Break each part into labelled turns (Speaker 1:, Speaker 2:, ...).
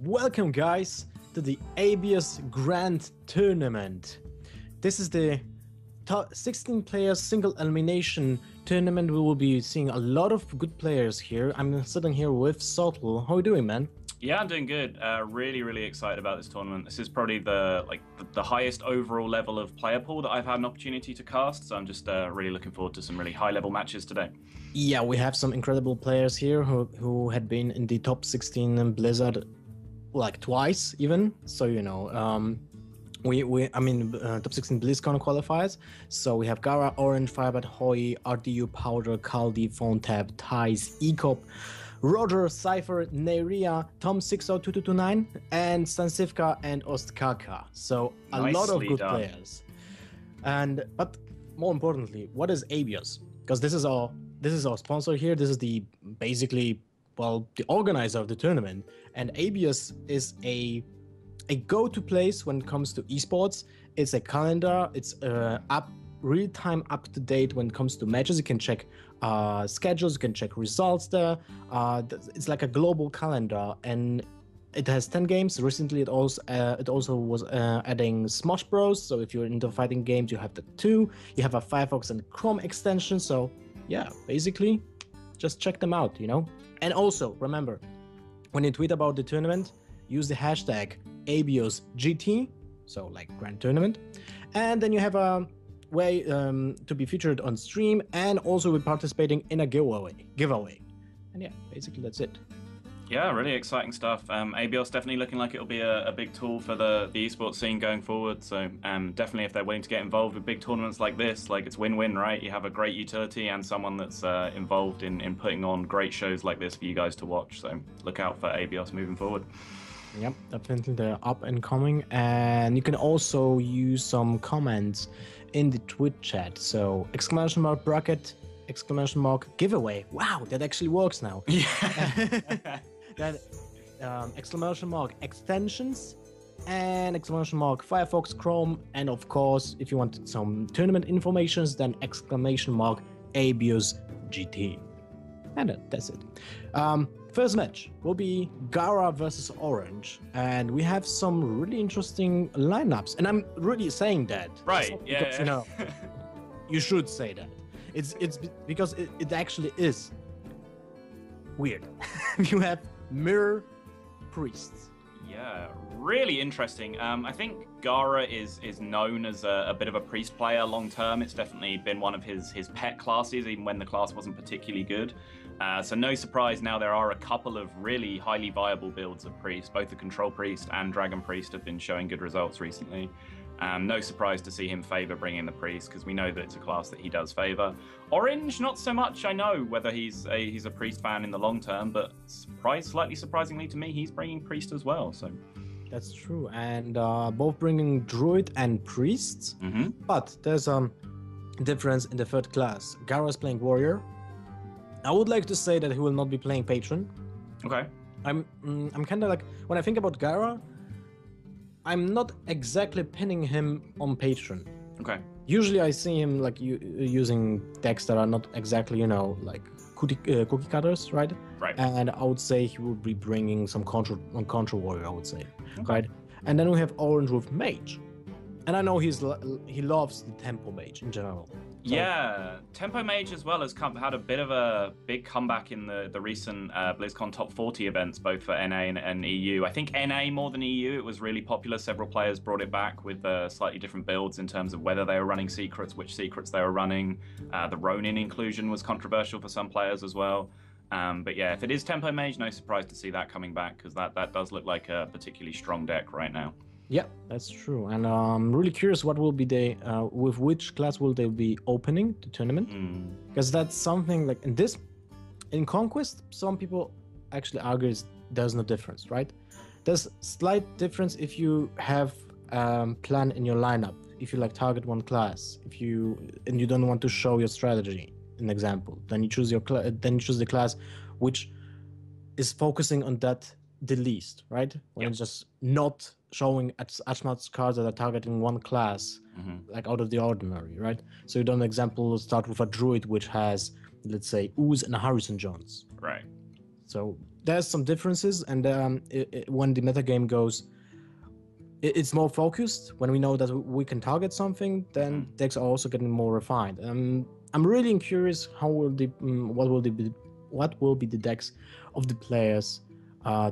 Speaker 1: Welcome, guys, to the Abios Grand Tournament. This is the top 16 players single elimination tournament. We will be seeing a lot of good players here. I'm sitting here with Sotl. How are you doing, man?
Speaker 2: Yeah, I'm doing good. Really excited about this tournament. This is probably the highest overall level of player pool that I've had an opportunity to cast. So I'm just really looking forward to some really high level matches today.
Speaker 1: Yeah, we have some incredible players here who had been in the top 16 in Blizzard like twice even. So top 16 BlizzCon qualifiers. So we have Gaara, Orange, Firebird, Hoi, RDU, Powder, Kaldi, PhoneTap, Thais, Ecop, Roger, Cypher, Neria, Tom602229, and Stansivka and Ostkaka. So a lot of good players. But more importantly, what is Abios? Because this is our sponsor here. This is the organizer of the tournament, and Abios is a go-to place when it comes to esports. It's a calendar. It's real-time up-to-date when it comes to matches. You can check schedules. You can check results there. It's like a global calendar, and it has 10 games. Recently, it also was adding Smosh Bros. So if you're into fighting games, you have the two. You have a Firefox and Chrome extension. So yeah, basically, just check them out. And also remember, when you tweet about the tournament, use the hashtag AbiosGT, so like Grand Tournament, and then you have a way to be featured on stream, and also we're participating in a giveaway. And yeah, basically that's it.
Speaker 2: Yeah, really exciting stuff. Abios definitely looking like it'll be a big tool for the esports scene going forward. So definitely if they're willing to get involved with big tournaments like this, like it's win-win, right? You have a great utility and someone that's involved in putting on great shows like this for you guys to watch. So look out for Abios moving forward.
Speaker 1: Yep, definitely they're up and coming. And you can also use some comments in the Twitch chat. So !bracket, !giveaway. Wow, that actually works now.
Speaker 2: Yeah.
Speaker 1: Then !extensions and Firefox, Chrome, and of course, if you want some tournament informations, then !AbiosGT. And that's it. First match will be Gaara versus Orange, and we have some really interesting lineups. And I'm really saying that,
Speaker 2: right? Yeah.
Speaker 1: Because, you should say that. It's because it actually is weird. You have mirror priests.
Speaker 2: Yeah, really interesting. I think Gaara is known as a bit of a priest player long term. It's definitely been one of his pet classes, even when the class wasn't particularly good. So no surprise now there are a couple of really highly viable builds of priest. Both the Control Priest and Dragon Priest have been showing good results recently. No surprise to see him favor bringing the priest, because we know that it's a class that he does favor. Orange, not so much. I know whether he's a priest fan in the long term, but slightly surprisingly to me, he's bringing priest as well. So
Speaker 1: that's true, and both bringing druid and priests.
Speaker 2: Mm-hmm.
Speaker 1: But there's a difference in the third class. Gaara is playing warrior. I would like to say that he will not be playing patron.
Speaker 2: Okay.
Speaker 1: I'm kind of like, when I think about Gaara, I'm not exactly pinning him on patron.
Speaker 2: Okay.
Speaker 1: Usually I see him like using decks that are not exactly, like cookie cutters, right?
Speaker 2: Right.
Speaker 1: And I would say he would be bringing some contra warrior, I would say,
Speaker 2: okay.
Speaker 1: Right? And then we have Orange with mage. And I know he loves the tempo mage in general. So.
Speaker 2: Yeah, Tempo Mage as well has had a bit of a big comeback in the recent BlizzCon Top 40 events, both for NA and EU. I think NA more than EU, it was really popular. Several players brought it back with slightly different builds in terms of whether they were running secrets, which secrets they were running. The Ronin inclusion was controversial for some players as well. But yeah, if it is Tempo Mage, no surprise to see that coming back, because that does look like a particularly strong deck right now.
Speaker 1: Yeah, that's true, and I'm really curious what will be with which class will they be opening the tournament, because that's something like in Conquest, some people actually argue there's no difference, right? There's slight difference if you have plan in your lineup, if you like target one class, and you don't want to show your strategy. An example, then you choose the class which is focusing on that the least, right? When it's just not showing as much cards that are targeting one class, like out of the ordinary, right? So you don't, example, start with a druid which has, let's say, Ooze and a Harrison Jones.
Speaker 2: Right.
Speaker 1: So there's some differences, and when the metagame goes, it's more focused. When we know that we can target something, then decks are also getting more refined. I'm really curious what will be the decks of the players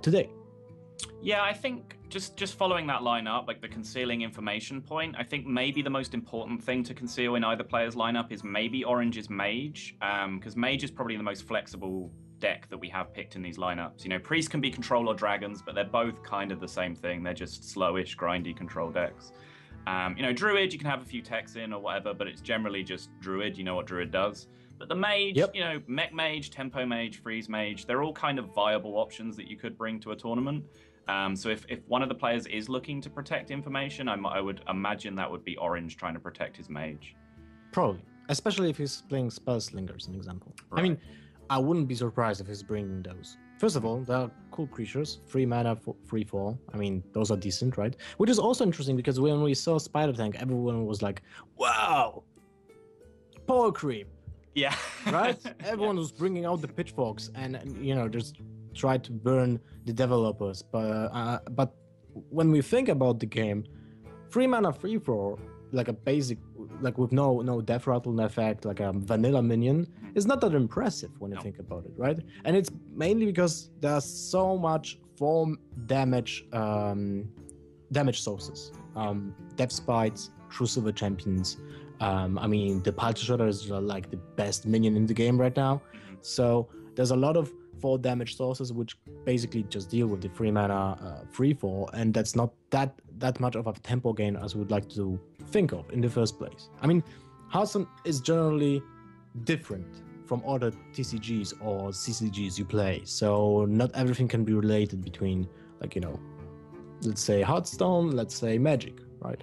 Speaker 1: today.
Speaker 2: Yeah, I think just following that lineup, like the concealing information point, I think maybe the most important thing to conceal in either player's lineup is maybe Orange's Mage, because Mage is probably the most flexible deck that we have picked in these lineups. You know, Priest can be control or dragons, but they're both kind of the same thing. They're just slowish, grindy control decks. You know, Druid, you can have a few techs in or whatever, but it's generally just Druid. You know what Druid does. But the Mage, you know, Mech Mage, Tempo Mage, Freeze Mage, they're all kind of viable options that you could bring to a tournament. So if one of the players is looking to protect information, I would imagine that would be Orange trying to protect his Mage.
Speaker 1: Probably, especially if he's playing Spellslinger as an example. Right. I mean, I wouldn't be surprised if he's bringing those. First of all, they're cool creatures, 3 mana, 3/4. I mean, those are decent, right? Which is also interesting because when we saw Spider Tank, everyone was like, wow, power creep.
Speaker 2: Yeah.
Speaker 1: Right? Everyone was bringing out the pitchforks and, you know, just try to burn the developers. But when we think about the game, 3 mana, 3/4, like a basic, like with no death rattle effect, like a vanilla minion, is not that impressive when you think about it, right? And it's mainly because there's so much form damage sources. Death Spites, True Silver Champions. I mean, the Pulse Shredder is like the best minion in the game right now. So there's a lot of 4 damage sources which basically just deal with the 3 mana 3/4, and that's not that much of a tempo gain as we would like to think of in the first place. I mean, Hearthstone is generally different from other TCGs or CCGs you play, so not everything can be related between, like, you know, let's say Hearthstone, let's say Magic, right?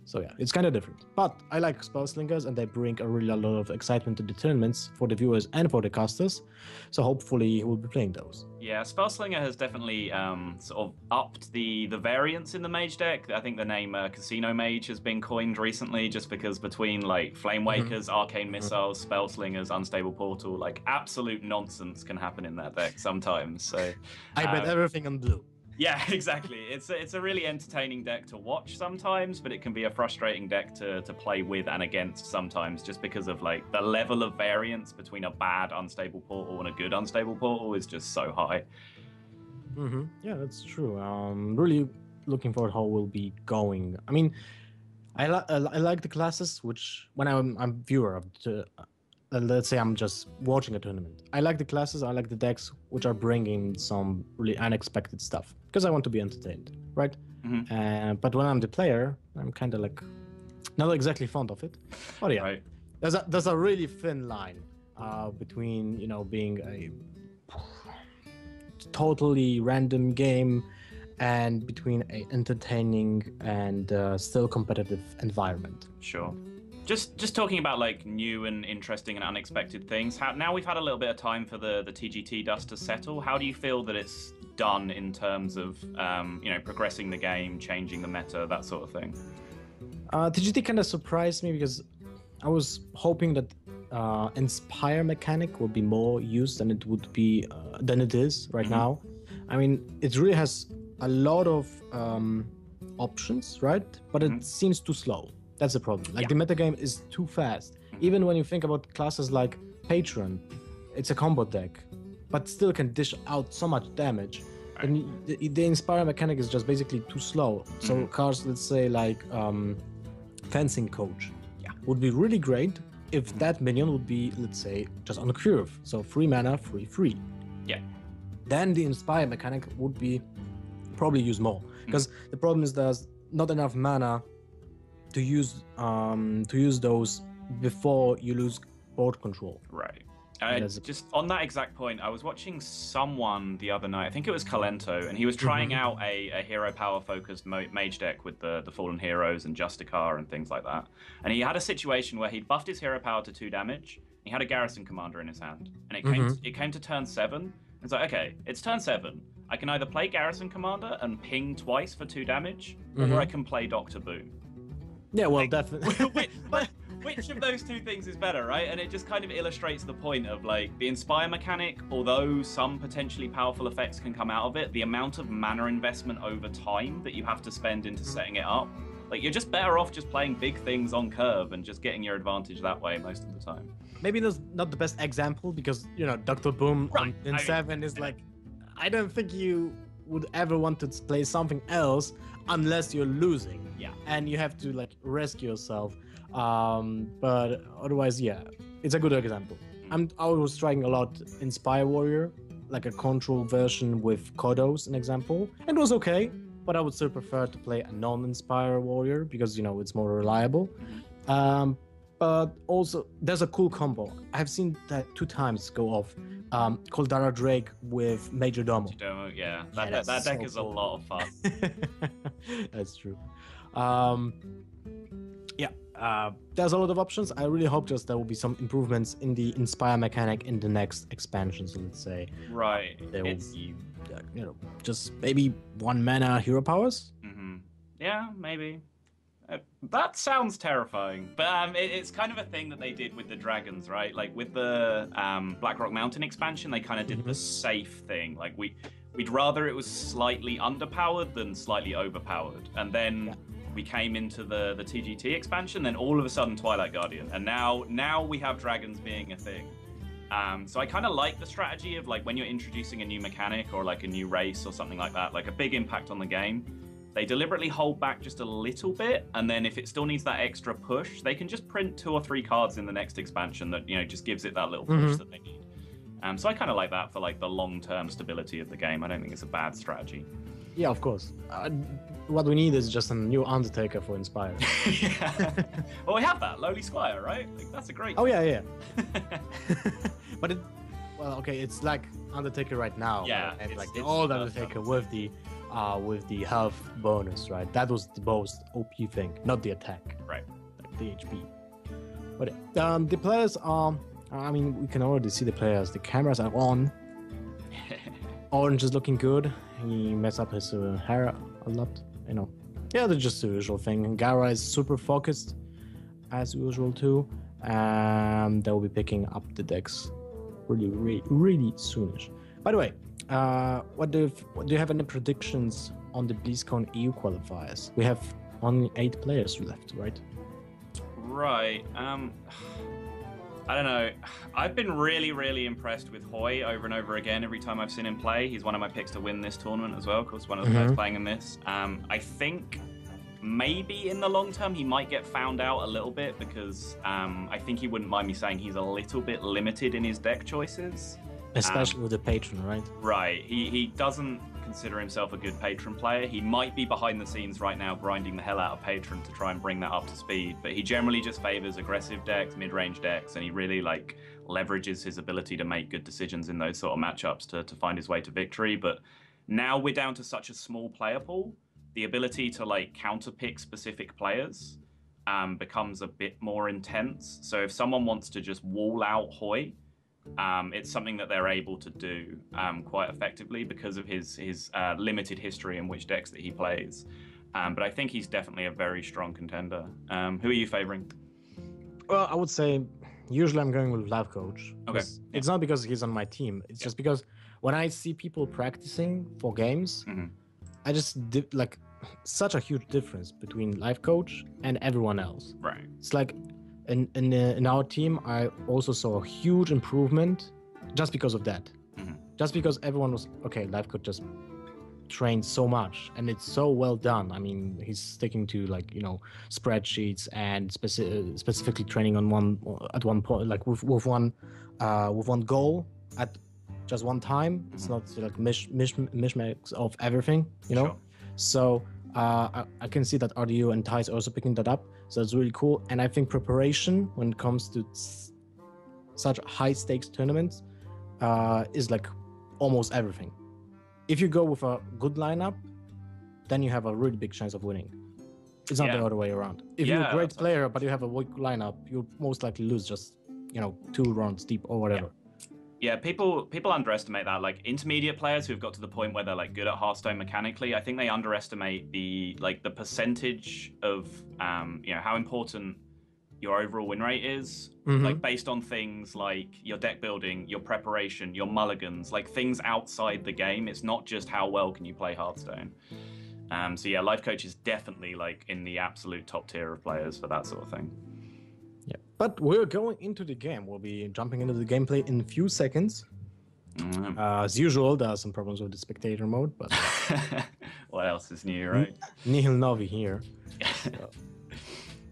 Speaker 1: So yeah, it's kind of different. But I like Spellslingers, and they bring a lot of excitement to the tournaments for the viewers and for the casters. So hopefully we'll be playing those.
Speaker 2: Yeah, Spellslinger has definitely sort of upped the variance in the Mage deck. I think the name Casino Mage has been coined recently, just because between like Flame Wakers, Arcane Missiles, Spellslingers, Unstable Portal, like absolute nonsense can happen in that deck sometimes. So
Speaker 1: I bet everything on blue.
Speaker 2: Yeah, exactly. It's a really entertaining deck to watch sometimes, but it can be a frustrating deck to play with and against sometimes, just because of like the level of variance between a bad unstable portal and a good unstable portal is just so high.
Speaker 1: Yeah, that's true. Really looking forward how we'll be going. I mean, I like the classes which, when I'm a viewer of the, let's say I'm just watching a tournament, I like the classes, I like the decks which are bringing some really unexpected stuff, because I want to be entertained, right? But when I'm the player, I'm kind of like not exactly fond of it. But yeah,
Speaker 2: right.
Speaker 1: There's a really thin line between, you know, being a totally random game and between a entertaining and still competitive environment.
Speaker 2: Sure. Just talking about like new and interesting and unexpected things. Now we've had a little bit of time for the TGT dust to settle. How do you feel that it's done in terms of you know, progressing the game, changing the meta, that sort of thing?
Speaker 1: TGT kind of surprised me because I was hoping that Inspire mechanic would be more used than it would be than it is right now. I mean, it really has a lot of options, right? But it seems too slow. That's the problem. Like the metagame is too fast. Even when you think about classes like Patron, it's a combo deck, but still can dish out so much damage. And the Inspire mechanic is just basically too slow. So cards, let's say like Fencing Coach, would be really great if that minion would be, let's say, just on a curve. So 3 mana, 3/3. Yeah. Then the Inspire mechanic would be probably used more, because the problem is there's not enough mana to use those before you lose board control.
Speaker 2: Right. Just on that exact point, I was watching someone the other night, I think it was Calento, and he was trying out a hero power focused mage deck with the Fallen Heroes and Justicar and things like that. And he had a situation where he'd buffed his hero power to 2 damage. He had a Garrison Commander in his hand, and it came to turn 7. It's like, okay, it's turn 7. I can either play Garrison Commander and ping twice for 2 damage, or I can play Dr. Boom.
Speaker 1: Yeah, well, definitely.
Speaker 2: which of those two things is better, right? And it just kind of illustrates the point of like the Inspire mechanic, although some potentially powerful effects can come out of it, the amount of mana investment over time that you have to spend into setting it up, like you're just better off just playing big things on curve and just getting your advantage that way most of the time.
Speaker 1: Maybe that's not the best example because, you know, Dr. Boom in 7 is like, I don't think you would ever want to play something else unless you're losing.
Speaker 2: Yeah.
Speaker 1: And you have to like rescue yourself. But otherwise, yeah, it's a good example. I was trying a lot Inspire Warrior, like a control version with Kodos, an example. It was okay, but I would still prefer to play a non-Inspire Warrior because, you know, it's more reliable. But also, there's a cool combo. I've seen that 2 times go off. Called Dara Drake with Major Domo.
Speaker 2: Yeah. That deck is a lot of fun.
Speaker 1: That's true. There's a lot of options. I really hope just there will be some improvements in the Inspire mechanic in the next expansion. So let's say,
Speaker 2: right,
Speaker 1: there will be, you know, just maybe 1 mana hero powers.
Speaker 2: Yeah, maybe. That sounds terrifying, but it's kind of a thing that they did with the dragons, right? Like with the Blackrock Mountain expansion, they kind of did the safe thing. Like we'd rather it was slightly underpowered than slightly overpowered, and then we came into the TGT expansion, then all of a sudden Twilight Guardian, and now we have dragons being a thing. So I kind of like the strategy of like when you're introducing a new mechanic or like a new race or something like that, like a big impact on the game. They deliberately hold back just a little bit, and then if it still needs that extra push, they can just print 2 or 3 cards in the next expansion that, you know, just gives it that little push that they need. So I kind of like that for like the long-term stability of the game. I don't think it's a bad strategy.
Speaker 1: Yeah, of course. What we need is just a new Undertaker for Inspire.
Speaker 2: Well, we have that Lowly Squire, right? Like, that's a great.
Speaker 1: Oh yeah. But it's like Undertaker right now.
Speaker 2: Yeah,
Speaker 1: and like the old Undertaker with the health bonus, right? That was the most OP thing, not the attack.
Speaker 2: Right.
Speaker 1: Like the HP. But the players are. I mean, we can already see the players. The cameras are on. Orange is looking good. He messed up his hair a lot, you know. Yeah, that's just the usual thing. Gaara is super focused, as usual too. And they'll be picking up the decks really soonish. By the way, do you have any predictions on the BlizzCon EU qualifiers? We have only 8 players left, right?
Speaker 2: Right. I don't know. I've been really impressed with Hoy over and over again every time I've seen him play. He's one of my picks to win this tournament as well, of course, one of the players playing in this. I think maybe in the long term he might get found out a little bit because I think he wouldn't mind me saying he's a little bit limited in his deck choices.
Speaker 1: Especially with the patron, right?
Speaker 2: Right. He doesn't consider himself a good patron player. He might be behind the scenes right now grinding the hell out of patron to try and bring that up to speed, but he generally just favors aggressive decks, mid-range decks, and he really like leverages his ability to make good decisions in those sort of matchups to find his way to victory. But now we're down to such a small player pool, the ability to like counterpick specific players becomes a bit more intense. So if someone wants to just wall out Hoy, it's something that they're able to do quite effectively because of his limited history in which decks that he plays. But I think he's definitely a very strong contender. Who are you favoring?
Speaker 1: Well, I would say usually I'm going with Life Coach.
Speaker 2: Okay.
Speaker 1: It's not because he's on my team. It's just because when I see people practicing for games, I just did like such a huge difference between Life Coach and everyone else.
Speaker 2: Right.
Speaker 1: It's like in our team, I also saw a huge improvement just because of that. Just because everyone was okay. Life Coach just trained so much, and it's so well done. I mean, he's sticking to like, you know, spreadsheets and specifically training on one point, like with one goal at just one time. It's not like mishmax of everything, you know.
Speaker 2: Sure.
Speaker 1: So I can see that RDU and Ty's also picking that up. So it's really cool. And I think preparation when it comes to such high stakes tournaments is like almost everything. If you go with a good lineup, then you have a really big chance of winning. It's not the other way around. If you're a great player, but you have a weak lineup, you'll most likely lose just, you know, 2 rounds deep or whatever.
Speaker 2: Yeah, people underestimate that. Like intermediate players who've got to the point where they're like good at Hearthstone mechanically, I think they underestimate the percentage of you know, how important your overall win rate is, like based on things like your deck building, your preparation, your mulligans, like things outside the game. It's not just how well can you play Hearthstone. So yeah, Life Coach is definitely like in the absolute top tier of players for that sort of thing.
Speaker 1: Yeah, but we're going into the game. We'll be jumping into the gameplay in a few seconds. As usual, there are some problems with the spectator mode, but
Speaker 2: what else is new, right?
Speaker 1: Nihil Novi here.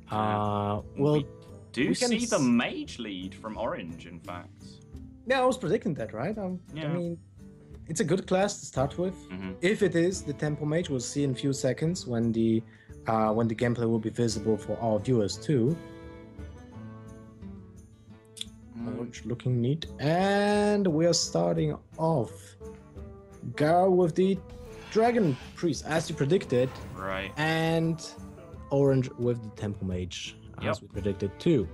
Speaker 1: So, well,
Speaker 2: we see the mage lead from Orange, in fact.
Speaker 1: Yeah, I was predicting that, right?
Speaker 2: Yeah.
Speaker 1: I mean, it's a good class to start with. If it is the tempo mage, we'll see in a few seconds when the gameplay will be visible for our viewers too. Orange looking neat, and we are starting off. Gaara with the Dragon Priest, as you predicted,
Speaker 2: right?
Speaker 1: And Orange with the tempo mage, as we predicted too.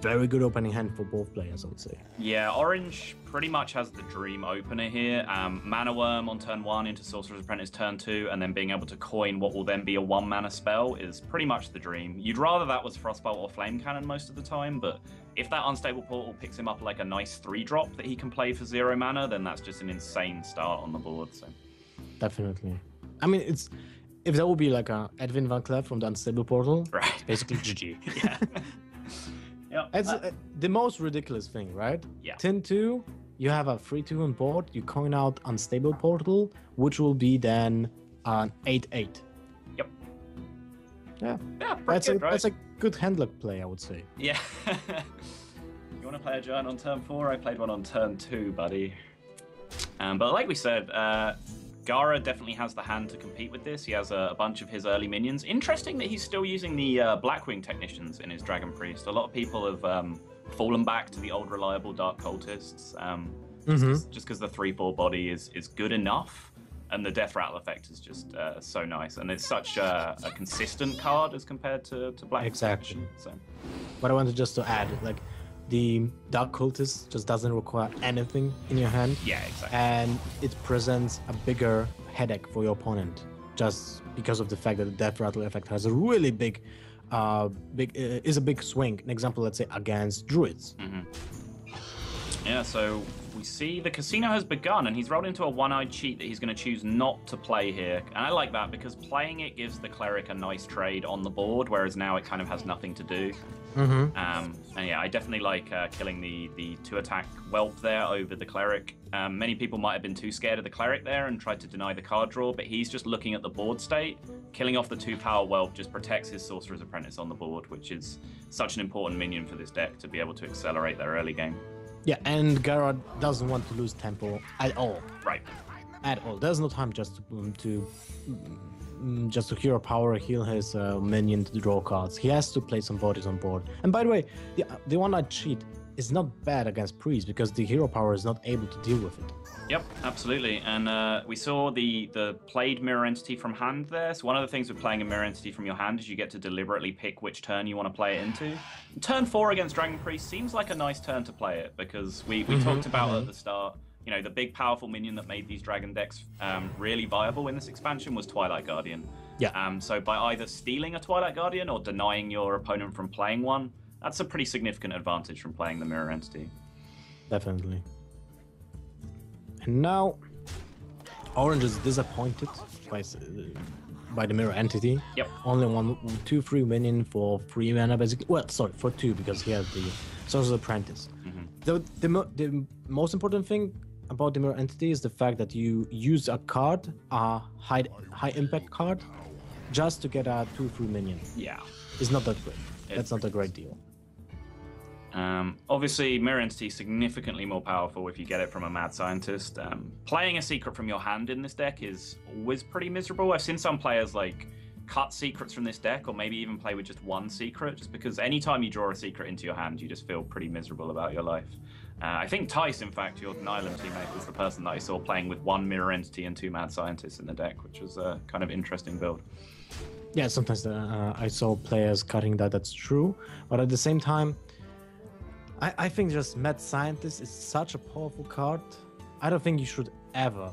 Speaker 1: Very good opening hand for both players, I would say.
Speaker 2: Yeah, Orange pretty much has the dream opener here. Mana Worm on turn 1 into Sorcerer's Apprentice turn 2, and then being able to coin what will then be a 1-mana spell is pretty much the dream. You'd rather that was Frostbolt or Flame Cannon most of the time, but if that Unstable Portal picks him up like a nice 3-drop that he can play for 0 mana, then that's just an insane start on the board. So
Speaker 1: definitely. I mean, if that would be like a Edwin Van Cleef from the Unstable Portal,
Speaker 2: right?
Speaker 1: It's basically GG.
Speaker 2: Yeah. Yep.
Speaker 1: It's the most ridiculous thing, right?
Speaker 2: Yeah.
Speaker 1: Turn 2, you have a 3/2 on board, you coin out Unstable Portal, which will be then an 8/8.
Speaker 2: Yep.
Speaker 1: Yeah.
Speaker 2: Yeah,
Speaker 1: That's
Speaker 2: good, right?
Speaker 1: That's a good handlock play, I would say.
Speaker 2: Yeah. You want to play a giant on turn 4? I played one on turn 2, buddy. But like we said, Gaara definitely has the hand to compete with this. He has a bunch of his early minions. Interesting that he's still using the Blackwing Technicians in his Dragon Priest. A lot of people have fallen back to the old reliable Dark Cultists, just because the 3/4 body is good enough, and the Death Rattle effect is just so nice, and it's such a consistent card as compared to Blackwing.
Speaker 1: Exactly.
Speaker 2: So.
Speaker 1: But I wanted just to add, like, the Dark Cultist just doesn't require anything in your hand.
Speaker 2: Yeah, exactly.
Speaker 1: And it presents a bigger headache for your opponent, just because of the fact that the Death Rattle effect has a really big swing. An example, let's say, against Druids.
Speaker 2: Yeah, so we see the casino has begun, and he's rolled into a one-eyed cheat that he's going to choose not to play here. And I like that, because playing it gives the cleric a nice trade on the board, whereas now it kind of has nothing to do. And yeah, I definitely like killing the 2-attack whelp there over the cleric. Many people might have been too scared of the cleric there and tried to deny the card draw, but he's just looking at the board state. Killing off the 2-power whelp just protects his Sorcerer's Apprentice on the board, which is such an important minion for this deck to be able to accelerate their early game.
Speaker 1: Yeah, and Gaara doesn't want to lose tempo at all.
Speaker 2: Right.
Speaker 1: At all. There's no time just to hero power heal his minion to draw cards. He has to play some bodies on board. And by the way, the one-eyed cheat is not bad against Priest, because the hero power is not able to deal with it.
Speaker 2: Yep, absolutely. And we saw the played Mirror Entity from hand there. So one of the things with playing a Mirror Entity from your hand is you get to deliberately pick which turn you want to play it into. Turn 4 against Dragon Priest seems like a nice turn to play it, because we talked about at the start, you know, the big powerful minion that made these Dragon decks really viable in this expansion was Twilight Guardian.
Speaker 1: Yeah.
Speaker 2: So by either stealing a Twilight Guardian or denying your opponent from playing one, that's a pretty significant advantage from playing the Mirror Entity.
Speaker 1: Definitely. And now, Orange is disappointed by the Mirror Entity.
Speaker 2: Yep.
Speaker 1: Only 2/3 minion for 3 mana, basically. Well, sorry, for 2, because he has the Sorcerer's Apprentice. The most important thing about the Mirror Entity is the fact that you use a card, a high impact card, just to get a 2/3 minion.
Speaker 2: Yeah.
Speaker 1: It's not that great. That's not a great deal.
Speaker 2: Obviously, Mirror Entity is significantly more powerful if you get it from a Mad Scientist. Playing a secret from your hand in this deck is always pretty miserable. I've seen some players like cut secrets from this deck, or maybe even play with just one secret, just because anytime you draw a secret into your hand, you just feel pretty miserable about your life. I think Tice, in fact, your Nylon teammate, was the person that I saw playing with 1 Mirror Entity and 2 Mad Scientists in the deck, which was a kind of interesting build.
Speaker 1: Yeah, sometimes I saw players cutting that. That's true, but at the same time, I think just Mad Scientist is such a powerful card. I don't think you should ever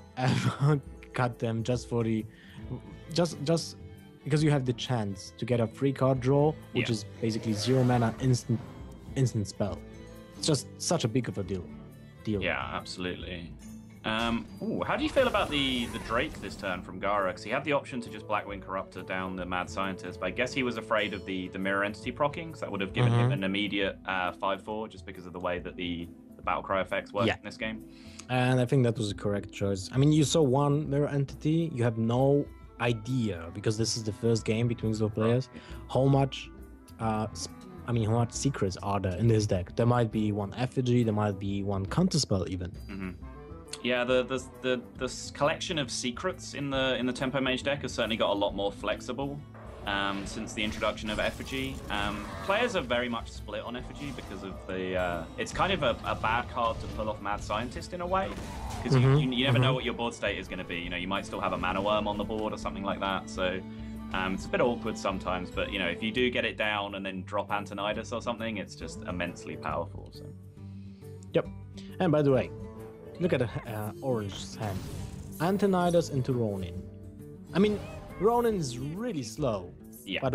Speaker 1: cut them just for the just because you have the chance to get a free card draw, which is basically 0 mana instant spell. It's just such a big of a deal.
Speaker 2: Yeah, absolutely. How do you feel about the Drake this turn from Gaara? Because he had the option to just Blackwing Corruptor down the Mad Scientist, but I guess he was afraid of the Mirror Entity proccing, because that would have given him an immediate 5/4, just because of the way that the Battlecry effects work in this game.
Speaker 1: And I think that was the correct choice. I mean, you saw one Mirror Entity, you have no idea, because this is the first game between those players, how much how much secrets are there in this deck. There might be one effigy, there might be one counterspell even.
Speaker 2: Yeah, the collection of secrets in the Tempo Mage deck has certainly got a lot more flexible since the introduction of Effigy. Players are very much split on Effigy because of the... it's kind of a bad card to pull off Mad Scientist in a way, because you never know what your board state is going to be. You might still have a Mana Worm on the board or something like that, so... it's a bit awkward sometimes, but if you do get it down and then drop Antonidas or something, it's just immensely powerful. So.
Speaker 1: Yep. And by the way, look at Orange's hand. Antonidas into Ronin. I mean, Ronin is really slow.
Speaker 2: Yeah.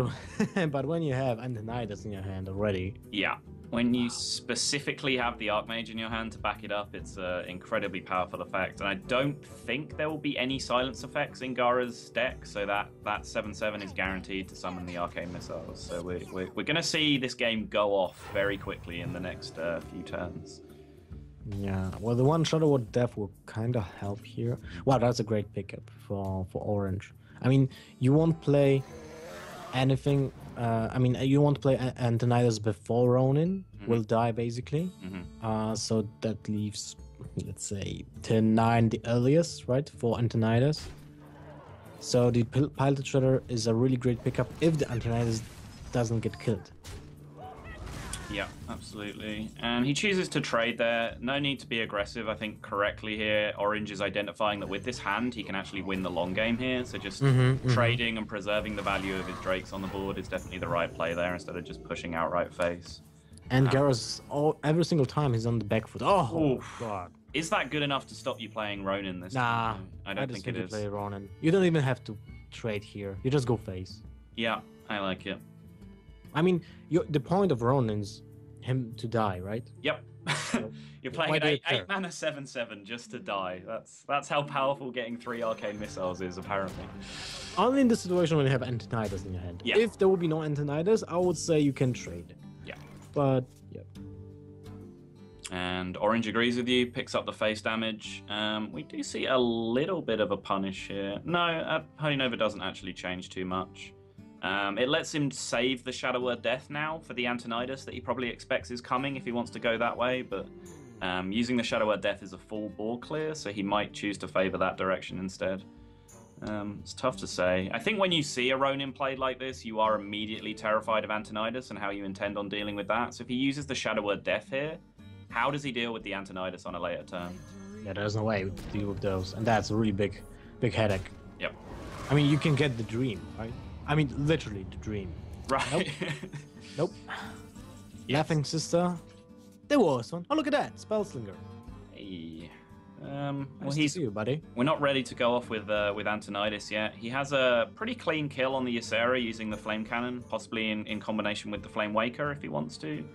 Speaker 1: But when you have Antonidas in your hand already.
Speaker 2: Yeah. When you specifically have the Archmage in your hand to back it up, it's an incredibly powerful effect. And I don't think there will be any silence effects in Gaara's deck, so that 7/7 is guaranteed to summon the Arcane Missiles. So we're going to see this game go off very quickly in the next few turns.
Speaker 1: Yeah, well, the one Shadow Word Death will kind of help here. Wow, that's a great pickup for Orange. I mean, you won't play anything... you won't play Antonidas before Ronin will die, basically. So that leaves, let's say, turn 9 the earliest, right, for Antonidas. So the Piloted Shredder is a really great pickup if the Antonidas doesn't get killed.
Speaker 2: Yeah, absolutely. And he chooses to trade there. No need to be aggressive. I think correctly here, Orange is identifying that with this hand, he can actually win the long game here. So just trading and preserving the value of his Drakes on the board is definitely the right play there, instead of just pushing outright face.
Speaker 1: And Gaara's every single time he's on the back foot. Oh, God.
Speaker 2: Is that good enough to stop you playing Ronin this
Speaker 1: time?
Speaker 2: Nah, I don't think it is.
Speaker 1: Play Ronin. You don't even have to trade here. You just go face.
Speaker 2: Yeah, I like it.
Speaker 1: I mean, the point of Ronin is him to die, right?
Speaker 2: Yep. So, you're playing an 8 mana 7/7 just to die. That's how powerful getting 3 Arcane Missiles is, apparently.
Speaker 1: Only in the situation when you have Antonidas in your hand.
Speaker 2: Yeah.
Speaker 1: If there would be no Antonidas, I would say you can trade.
Speaker 2: Yeah.
Speaker 1: But, yeah.
Speaker 2: And Orange agrees with you, picks up the face damage. We do see a little bit of a punish here. No, Holy Nova doesn't actually change too much. It lets him save the Shadow Word Death now for the Antonidas that he probably expects is coming if he wants to go that way, but using the Shadow Word Death is a full board clear, so he might choose to favor that direction instead. It's tough to say. I think when you see a Ronin played like this, you are immediately terrified of Antonidas and how you intend on dealing with that. So if he uses the Shadow Word Death here, how does he deal with the Antonidas on a later turn?
Speaker 1: Yeah, there's no way to deal with those, and that's a really big headache.
Speaker 2: Yep.
Speaker 1: I mean, you can get the dream, right? I mean, literally the dream.
Speaker 2: Right.
Speaker 1: Nope. Yes. Laughing Sister. There was one. Oh, look at that. Spellslinger.
Speaker 2: Hey.
Speaker 1: Nice to see you, buddy.
Speaker 2: We're not ready to go off with Antonidas yet. He has a pretty clean kill on the Ysera using the Flame Cannon, possibly in combination with the Flame Waker if he wants to.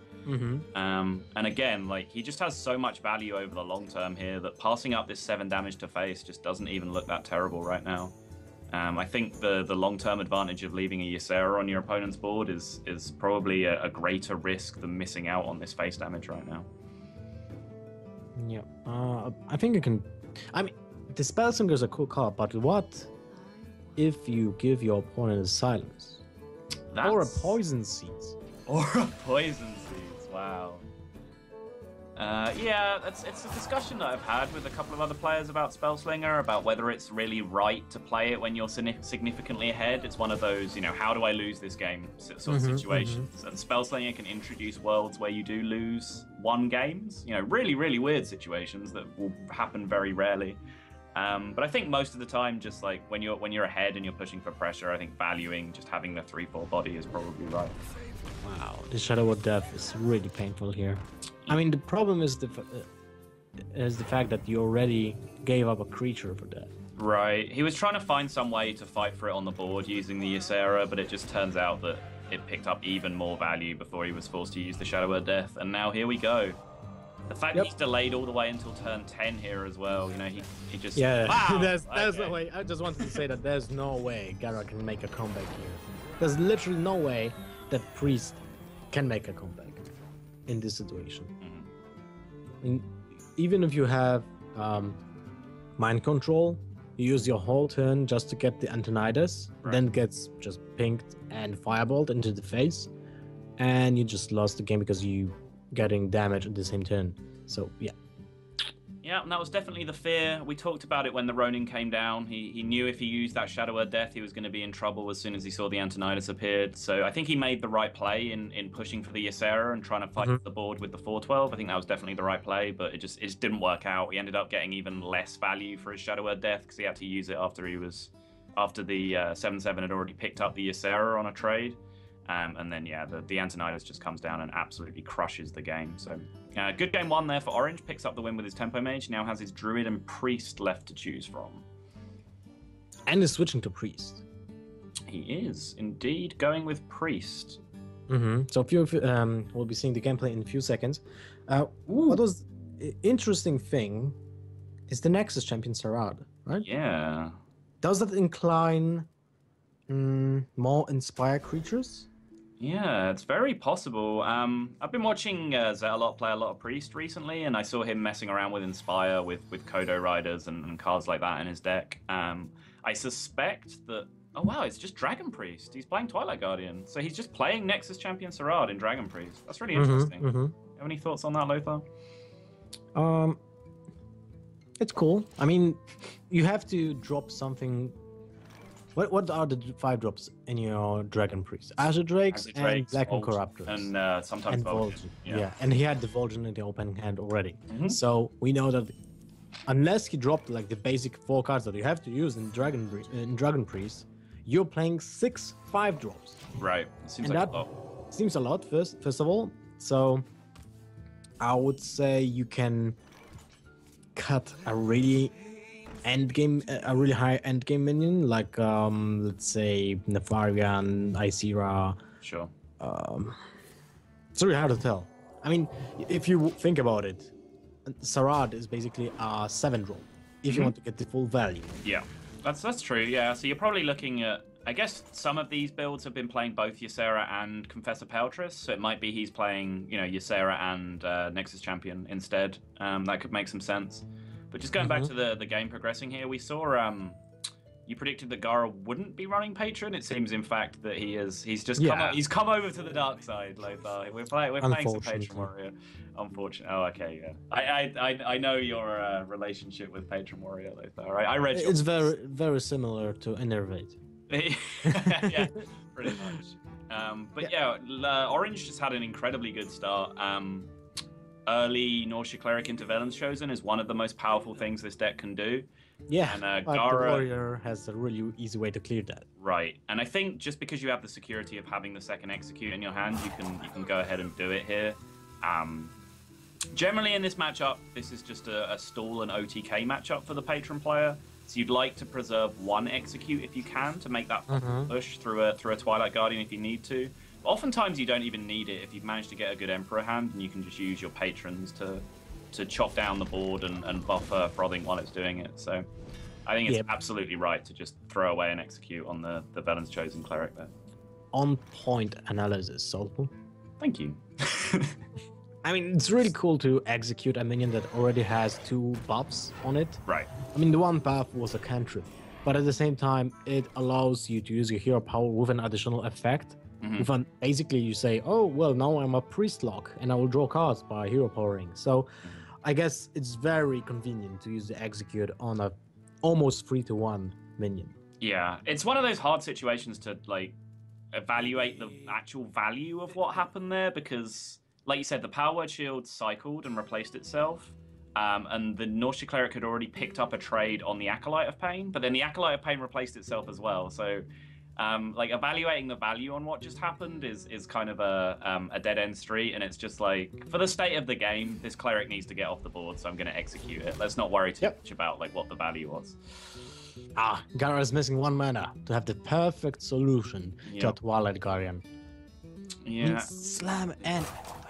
Speaker 2: And again, he just has so much value over the long term here that passing up this 7 damage to face just doesn't even look that terrible right now. I think the long-term advantage of leaving a Ysera on your opponent's board is probably a greater risk than missing out on this face damage right now.
Speaker 1: Yeah, I think you can... I mean, the Spellslinger is a cool card, but what if you give your opponent a silence? Or a Poison Seeds?
Speaker 2: Or a Poison Seeds, wow. Yeah, it's a discussion that I've had with a couple of other players about Spellslinger, about whether it's really right to play it when you're significantly ahead. It's one of those, how do I lose this game sort of situations. And Spellslinger can introduce worlds where you do lose 1 games. Really, really weird situations that will happen very rarely. But I think most of the time, just when you're ahead and you're pushing for pressure, I think valuing just having the 3/4 body is probably right.
Speaker 1: Wow, the Shadow Word Death is really painful here. I mean, the problem is the fact that you already gave up a creature for that.
Speaker 2: Right. He was trying to find some way to fight for it on the board using the Ysera, but it just turns out that it picked up even more value before he was forced to use the Shadow of Death. And now here we go. The fact that he's delayed all the way until turn 10 here as well, you know, he just...
Speaker 1: Yeah,
Speaker 2: wow!
Speaker 1: there's no way. I just wanted to say that there's no way Gaara can make a comeback here. There's literally no way that Priest can make a comeback in this situation. I mean, even if you have mind control, you use your whole turn just to get the Antonidas, then gets just pinked and fireballed into the face, and you just lost the game because you getting damage at the same turn. So yeah.
Speaker 2: Yeah, and that was definitely the fear. We talked about it when the Ronin came down. He knew if he used that Shadow of Death, he was going to be in trouble as soon as he saw the Antonidas appeared. So I think he made the right play in pushing for the Ysera and trying to fight the board with the 412. I think that was definitely the right play, but it just didn't work out. He ended up getting even less value for his Shadow of Death because he had to use it after the 7/7 had already picked up the Ysera on a trade. And then, yeah, the Antonidas just comes down and absolutely crushes the game. So, good game one there for Orange. Picks up the win with his Tempo Mage. Now has his Druid and Priest left to choose from.
Speaker 1: And is switching to Priest.
Speaker 2: He is, indeed, going with Priest.
Speaker 1: So we'll be seeing the gameplay in a few seconds. What was the interesting thing is the Nexus champion Sarad, right?
Speaker 2: Yeah.
Speaker 1: Does that incline more Inspire creatures?
Speaker 2: Yeah, it's very possible. I've been watching Zetalot play a lot of Priest recently, and I saw him messing around with Inspire, with Kodo Riders and cards like that in his deck. I suspect that... Oh, wow, it's just Dragon Priest. He's playing Twilight Guardian. So he's just playing Nexus Champion Sarad in Dragon Priest. That's really interesting. You have any thoughts on that, Lothar?
Speaker 1: It's cool. I mean, you have to drop something... What are the 5 drops in your Dragon Priest? Azure Drakes and Black and Corruptors.
Speaker 2: And sometimes Vol'jin.
Speaker 1: Yeah, and he had the Vol'jin in the open hand already. So we know that unless he dropped like the basic 4 cards that you have to use in Dragon Priest, you're playing 6 5 drops.
Speaker 2: Right. Seems like a lot.
Speaker 1: Seems a lot, first of all. So I would say you can cut a really high end game minion, like let's say Nefarian, Ysera.
Speaker 2: Sure.
Speaker 1: It's really hard to tell. I mean, if you think about it, Sarad is basically a 7 drop if you want to get the full value.
Speaker 2: Yeah, that's true. Yeah, so you're probably looking at... I guess some of these builds have been playing both Ysera and Confessor Peltris, so it might be he's playing, Ysera and Nexus Champion instead. That could make some sense. But just going back to the game progressing here, we saw you predicted that Gaara wouldn't be running Patron. It seems, in fact, that he's come over to the dark side, Lothar. We're playing some Patron Warrior. Unfortunately. Oh, okay, yeah. I know your relationship with Patron Warrior, Lothar. I read.
Speaker 1: It's very very similar to Enervate.
Speaker 2: Yeah, pretty much. But yeah, Orange just had an incredibly good start. Early Nausea Cleric into Velen's Chosen is one of the most powerful things this deck can do.
Speaker 1: Yeah,
Speaker 2: and
Speaker 1: but the Warrior has a really easy way to clear that.
Speaker 2: Right, and I think just because you have the security of having the second Execute in your hand, you can go ahead and do it here. Generally in this matchup, this is just a stall and OTK matchup for the Patron player. So you'd like to preserve one Execute if you can to make that push through a Twilight Guardian if you need to. Oftentimes you don't even need it if you've managed to get a good Emperor hand, and you can just use your Patrons to chop down the board and buffer Frothing while it's doing it. So I think it's absolutely right to just throw away an Execute on the Velen's Chosen Cleric there. On
Speaker 1: point analysis, Solpo.
Speaker 2: Thank you.
Speaker 1: I mean, it's really cool to execute a minion that already has 2 buffs on it.
Speaker 2: Right.
Speaker 1: I mean, the one buff was a cantrip, but at the same time, it allows you to use your hero power with an additional effect. Basically, you say, oh, well, now I'm a priest lock, and I will draw cards by hero powering. So I guess it's very convenient to use the execute on a almost 3-1 minion.
Speaker 2: Yeah, it's one of those hard situations to, like, evaluate the actual value of what happened there, because, like you said, the Power Word Shield cycled and replaced itself. And the Nausea Cleric had already picked up a trade on the Acolyte of Pain, but then the Acolyte of Pain replaced itself as well. So, like, evaluating the value on what just happened is kind of a dead-end street, and it's just like, for the state of the game, this Cleric needs to get off the board, so I'm going to execute it. Let's not worry too much about, like, what the value was.
Speaker 1: Gaara is missing 1 mana to have the perfect solution to a Twilight Guardian. I mean,
Speaker 2: Yeah.
Speaker 1: Slam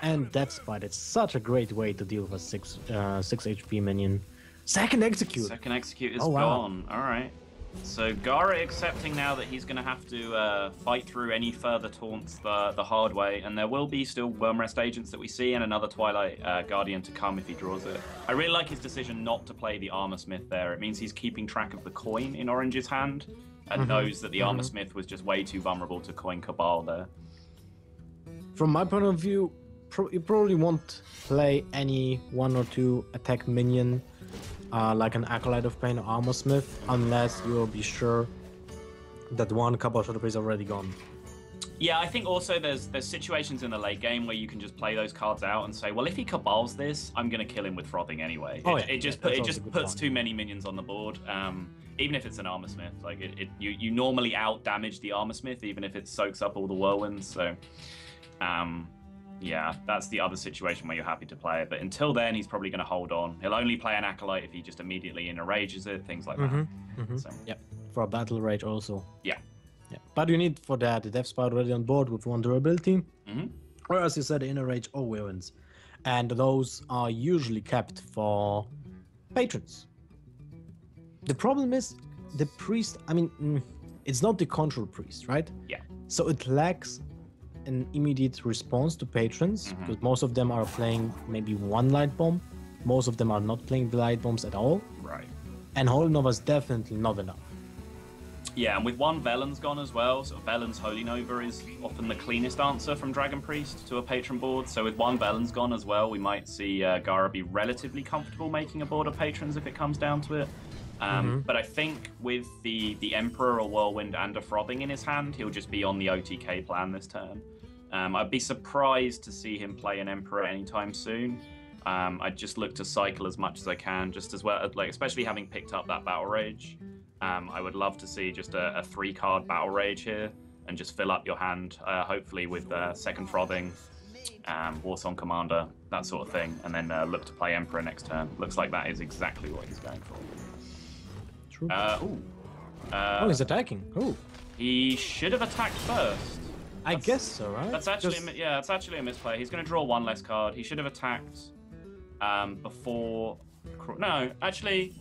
Speaker 1: and Death Spite. It's such a great way to deal with a 6 HP minion. Second Execute.
Speaker 2: Second execute is
Speaker 1: Oh, wow.
Speaker 2: gone. All right. So Gaara accepting now that he's going to have to fight through any further taunts the hard way, and there will be still Worm Rest Agents that we see, and another Twilight Guardian to come if he draws it. I really like his decision not to play the Armor Smith there. It means he's keeping track of the coin in Orange's hand, and knows that the Armor Smith was just way too vulnerable to coin Cabal there.
Speaker 1: From my point of view, you probably won't play any 1 or 2 attack minion like an Acolyte of Pain or Armor Smith, unless you'll be sure that one Cabal Shadow is already gone.
Speaker 2: Yeah, I think also there's situations in the late game where you can just play those cards out and say, well, if he Cabals this, I'm going to kill him with Frothing anyway. It just puts too many minions on the board. Even if it's an Armor Smith, like you normally out damage the Armor Smith, even if it soaks up all the whirlwinds. So, yeah, that's the other situation where you're happy to play it. But until then, he's probably going to hold on. He'll only play an Acolyte if he just immediately enrages it, things like that. So.
Speaker 1: Yep, for a Battle Rage also.
Speaker 2: Yeah.
Speaker 1: Yeah, but you need for that the Death Spite already on board with 1 durability, or as you said, Inner Rage or Whirlwinds, and those are usually kept for patrons. The problem is the priest. I mean, it's not the control priest, right?
Speaker 2: Yeah.
Speaker 1: So it lacks an immediate response to patrons because most of them are playing maybe 1 light bomb. Most of them are not playing the light bombs at all.
Speaker 2: Right.
Speaker 1: And Holy Nova is definitely not enough.
Speaker 2: Yeah, and with 1 Velen's gone as well, so Velen's Holy Nova is often the cleanest answer from Dragon Priest to a patron board. So with 1 Velen's gone as well, we might see Gaara be relatively comfortable making a board of patrons if it comes down to it. But I think with the Emperor or Whirlwind and a Frothing in his hand, he'll just be on the OTK plan this turn. I'd be surprised to see him play an Emperor anytime soon. I'd just look to cycle as much as I can, just as well, like especially having picked up that Battle Rage. I would love to see just a 3-card Battle Rage here and just fill up your hand, hopefully with second Frothing, Warsong Commander, that sort of thing, and then look to play Emperor next turn. Looks like that is exactly what he's going for.
Speaker 1: True.
Speaker 2: Oh,
Speaker 1: he's attacking. Oh,
Speaker 2: he should have attacked first.
Speaker 1: I guess so, right?
Speaker 2: That's actually it's actually a misplay. He's going to draw 1 less card. He should have attacked before. No, actually.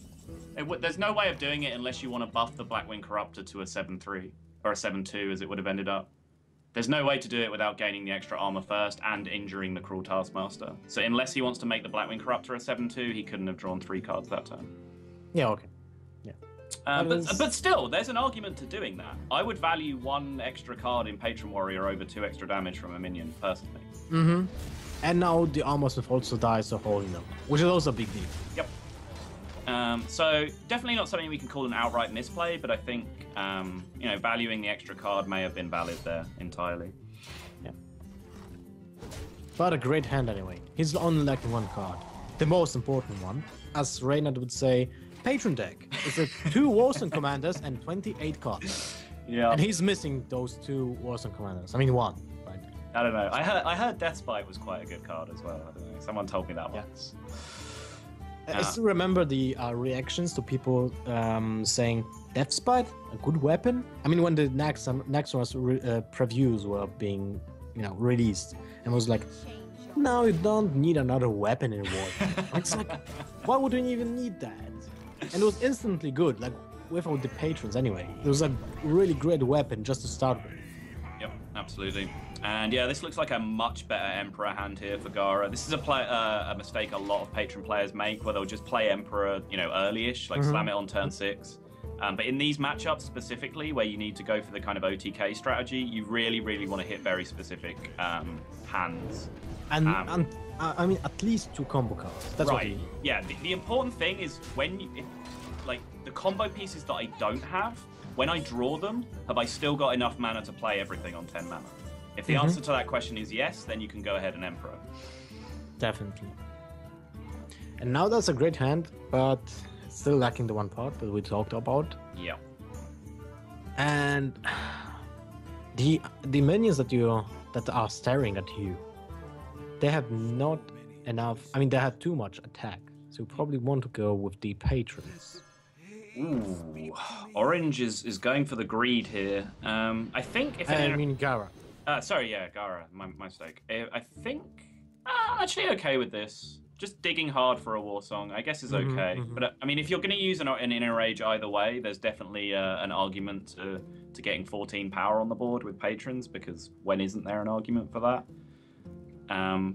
Speaker 2: There's no way of doing it unless you want to buff the Blackwing Corruptor to a 7/3 or a 7/2 as it would have ended up. There's no way to do it without gaining the extra armor first and injuring the Cruel Taskmaster. So unless he wants to make the Blackwing Corruptor a 7/2, he couldn't have drawn 3 cards that turn.
Speaker 1: Yeah, okay. Yeah.
Speaker 2: But still, there's an argument to doing that. I would value 1 extra card in Patron Warrior over 2 extra damage from a minion, personally.
Speaker 1: And now the Armor Smith also dies to Holy Nova, which is also a big deal.
Speaker 2: Yep. So definitely not something we can call an outright misplay, but I think valuing the extra card may have been valid there entirely.
Speaker 1: Yeah. But a great hand anyway. He's only lacking 1 card, the most important one, as Reynard would say. Patron deck. It's a 2 Warsong Commanders and 28 cards.
Speaker 2: Yeah.
Speaker 1: And he's missing those 2 Warsong Commanders. I mean 1, right?
Speaker 2: I don't know. I heard Death Spite was quite a good card as well. I don't know. Someone told me that once.
Speaker 1: I still remember the reactions to people saying Death Spite, a good weapon. I mean, when the Naxxramas previews were being, released, and was like, no, you don't need another weapon in war. It's like, why would you even need that? And it was instantly good, like without the patrons anyway. It was a really great weapon just to start with.
Speaker 2: Yep, absolutely. And yeah, this looks like a much better Emperor hand here for Gaara. This is a mistake a lot of patron players make, where they'll just play Emperor, early-ish, like slam it on turn 6. But in these matchups specifically, where you need to go for the kind of OTK strategy, you really, really want to hit very specific hands.
Speaker 1: And I mean, at least 2 combo cards. That's
Speaker 2: right.
Speaker 1: What you need.
Speaker 2: Yeah, the important thing is the combo pieces that I don't have, when I draw them, have I still got enough mana to play everything on 10 mana? If the answer to that question is yes, then you can go ahead and Emperor.
Speaker 1: Definitely. And now that's a great hand, but it's still lacking the 1 part that we talked about.
Speaker 2: Yeah.
Speaker 1: And the minions that are staring at you, they have not enough. I mean, they have too much attack, so you probably want to go with the patrons.
Speaker 2: Ooh, Orange is going for the greed here. I think if
Speaker 1: I mean Gaara.
Speaker 2: Sorry, yeah, Gaara, my mistake. I think actually okay with this. Just digging hard for a war song, I guess, is okay. But I mean, if you're going to use an inner rage either way, there's definitely an argument to getting 14 power on the board with patrons, because when isn't there an argument for that?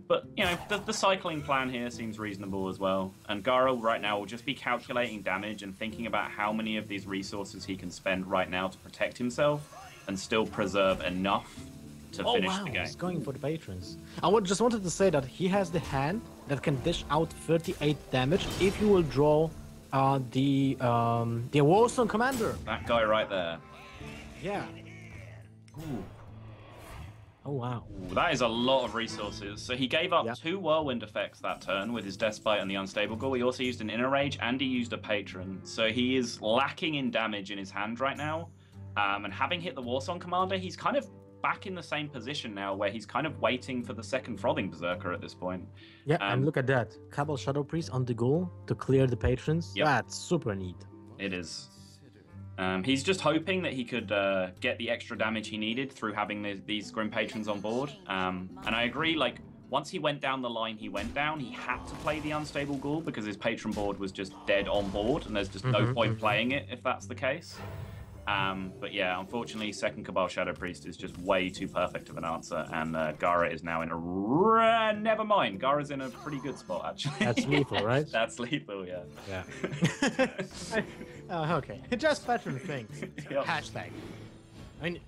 Speaker 2: But you know, the cycling plan here seems reasonable as well. And Gaara right now will just be calculating damage and thinking about how many of these resources he can spend right now to protect himself and still preserve enough to finish the game.
Speaker 1: He's going for the patrons. I just wanted to say that he has the hand that can dish out 38 damage if you will draw the Warzone Commander.
Speaker 2: That guy right there.
Speaker 1: Yeah.
Speaker 2: Ooh.
Speaker 1: Oh wow.
Speaker 2: Ooh, that is a lot of resources. So he gave up 2 Whirlwind effects that turn with his Despite and the Unstable Ghoul. He also used an Inner Rage and he used a Patron. So he is lacking in damage in his hand right now. And having hit the Warsong Commander, he's kind of back in the same position now where he's kind of waiting for the second Frothing Berserker at this point.
Speaker 1: Yeah, and look at that. Cabal Shadow Priest on the Ghoul to clear the patrons. Yep. That's super neat.
Speaker 2: It is. He's just hoping that he could get the extra damage he needed through having these Grim Patrons on board. And I agree, like, once he went down the line he went down, he had to play the Unstable Ghoul because his Patron board was just dead on board, and there's just no point playing it if that's the case. But yeah, unfortunately, second Cabal Shadow Priest is just way too perfect of an answer, and Gaara is now in a... Never mind, Gaara's in a pretty good spot, actually.
Speaker 1: That's lethal, right?
Speaker 2: That's lethal, yeah.
Speaker 1: Yeah. Okay, just veteran things. Yep. Hashtag. I mean,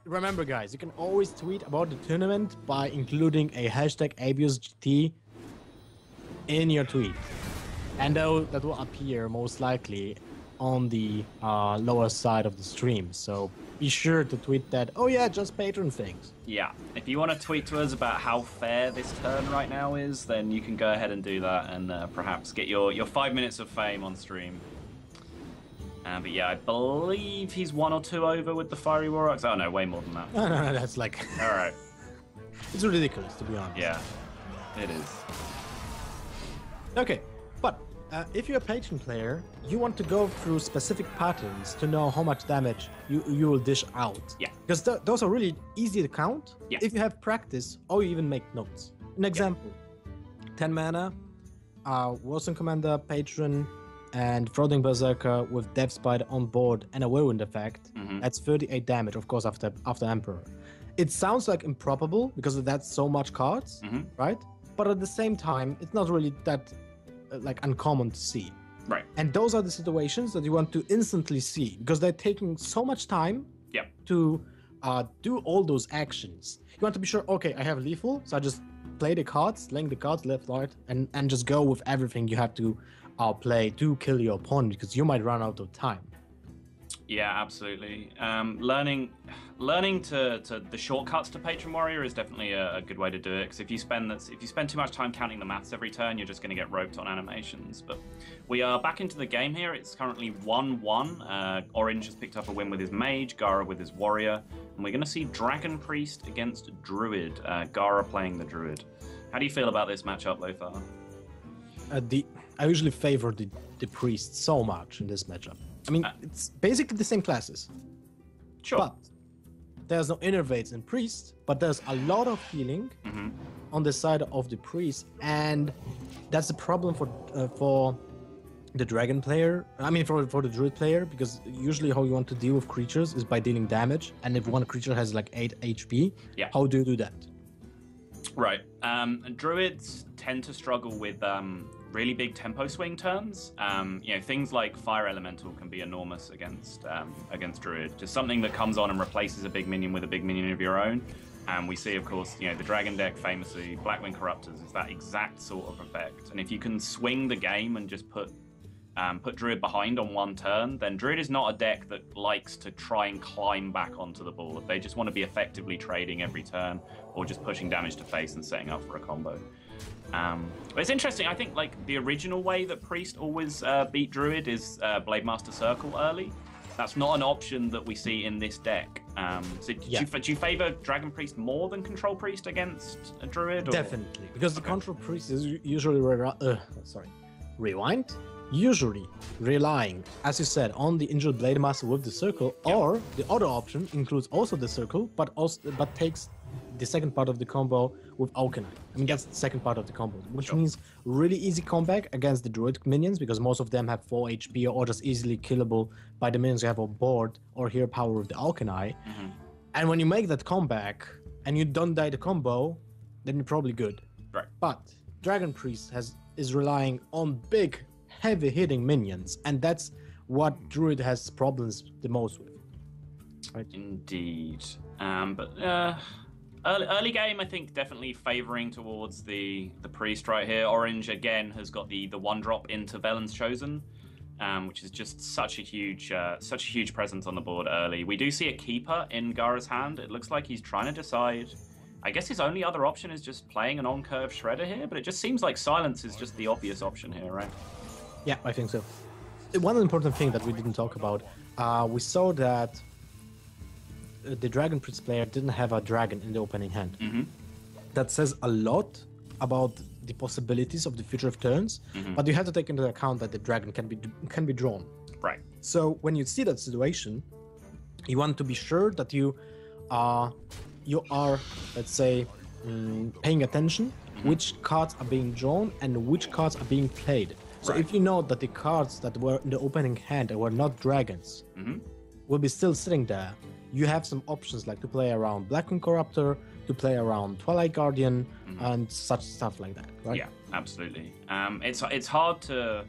Speaker 1: remember, guys, you can always tweet about the tournament by including a hashtag AbiosGT in your tweet. And that will appear most likely on the lower side of the stream, so be sure to tweet that. Oh yeah, just patron things.
Speaker 2: Yeah, if you want to tweet to us about how fair this turn right now is, then you can go ahead and do that, and perhaps get your 5 minutes of fame on stream. But yeah, I believe he's 1 or 2 over with the Fiery War Axe. Oh no, way more than that.
Speaker 1: No, that's like...
Speaker 2: All right.
Speaker 1: It's ridiculous, to be honest.
Speaker 2: Yeah, it is.
Speaker 1: Okay, but if you're a patron player, you want to go through specific patterns to know how much damage you will dish out.
Speaker 2: Yeah.
Speaker 1: Because those are really easy to count if you have practice or you even make notes. An example, 10 mana, Warsong Commander, Patron, and Frothing Berserker with Death Spider on board and a Whirlwind effect. That's 38 damage, of course, after Emperor. It sounds like improbable because that's so much cards, right? But at the same time, it's not really that like uncommon to see.
Speaker 2: Right.
Speaker 1: And those are the situations that you want to instantly see because they're taking so much time to do all those actions. You want to be sure, okay, I have lethal, so I just play the cards, laying the cards left, right, and just go with everything you have to play to kill your opponent because you might run out of time.
Speaker 2: Yeah, absolutely. Learning to the shortcuts to Patron Warrior is definitely a good way to do it. Because if you spend too much time counting the maths every turn, you're just going to get roped on animations. But we are back into the game here. It's currently 1-1. Orange has picked up a win with his Mage, Gaara with his Warrior, and we're going to see Dragon Priest against Druid. Gaara playing the Druid. How do you feel about this matchup, Lothar?
Speaker 1: I usually favor the Priest so much in this matchup. I mean, it's basically the same classes.
Speaker 2: Sure.
Speaker 1: But there's no innervates in Priest, but there's a lot of healing on the side of the Priest, and that's the problem for the Dragon player. I mean, for the Druid player, because usually how you want to deal with creatures is by dealing damage, and if one creature has like 8 HP, how do you do that?
Speaker 2: Right. Druids tend to struggle with really big tempo swing turns. Things like Fire Elemental can be enormous against Druid. Just something that comes on and replaces a big minion with a big minion of your own. And we see, of course, the Dragon deck famously, Blackwing Corruptors, is that exact sort of effect. And if you can swing the game and just put Druid behind on one turn, then Druid is not a deck that likes to try and climb back onto the board. They just want to be effectively trading every turn or just pushing damage to face and setting up for a combo. But it's interesting. I think like the original way that Priest always beat Druid is Blademaster Circle early. That's not an option that we see in this deck. So do you favor Dragon Priest more than Control Priest against a Druid? Or?
Speaker 1: Definitely, because the Control Priest is usually rewind. usually relying, as you said, on the Injured Blade Master with the circle, or the other option includes also the circle, but takes the second part of the combo with Aukenai. I mean, that's the second part of the combo, which means really easy comeback against the Druid minions, because most of them have 4 HP or just easily killable by the minions you have on board, or hero power with the Aukenai. And when you make that comeback and you don't die the combo, then you're probably good.
Speaker 2: Right.
Speaker 1: But Dragon Priest is relying on big, heavy-hitting minions, and that's what Druid has problems the most with. Right?
Speaker 2: Indeed. Early game, I think, definitely favoring towards the priest right here. Orange again has got the 1-drop into Velen's Chosen, which is just such a huge presence on the board early. We do see a keeper in Gaara's hand. It looks like he's trying to decide. I guess his only other option is just playing an on-curve Shredder here, but it just seems like silence is just the obvious option here, right?
Speaker 1: Yeah, I think so. One important thing that we didn't talk about, we saw that the Dragon Priest player didn't have a dragon in the opening hand. That says a lot about the possibilities of the future of turns, but you have to take into account that the dragon can be drawn.
Speaker 2: Right.
Speaker 1: So when you see that situation, you want to be sure that you are, let's say, paying attention which cards are being drawn and which cards are being played. So if you know that the cards that were in the opening hand and were not dragons will be still sitting there, you have some options like to play around Blackmoon Corruptor, to play around Twilight Guardian, and such stuff like that, right?
Speaker 2: Yeah, absolutely. It's hard to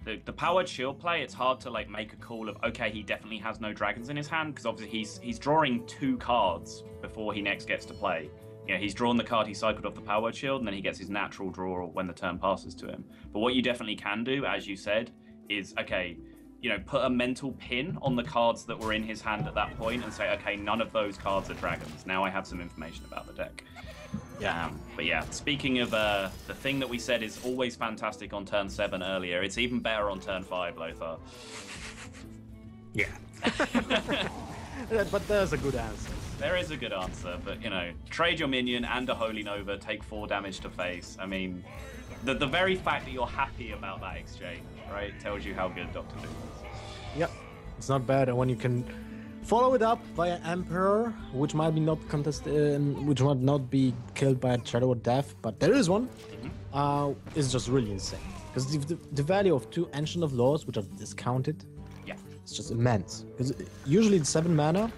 Speaker 2: the powered shield play. It's hard to like make a call of okay, he definitely has no dragons in his hand, because obviously he's drawing 2 cards before he next gets to play. You know, he's drawn the card he cycled off the powered shield, and then he gets his natural draw when the turn passes to him. But what you definitely can do, as you said, is okay, you know, put a mental pin on the cards that were in his hand at that point and say, okay, none of those cards are dragons. Now I have some information about the deck. Yeah. But yeah, speaking of the thing that we said is always fantastic on turn 7 earlier, it's even better on turn 5, Lothar.
Speaker 1: Yeah. But there's a good answer.
Speaker 2: There is a good answer, but you know, trade your minion and a Holy Nova, take 4 damage to face. I mean, the very fact that you're happy about that exchange, right, tells you how good Dr. Doom is.
Speaker 1: Yep, it's not bad, and when you can follow it up by an Emperor, which might be not which might not be killed by a Shadow of Death, but there is one, is just really insane. Because the value of 2 Ancient of Laws, which are discounted, it's just immense. Because usually the 7 mana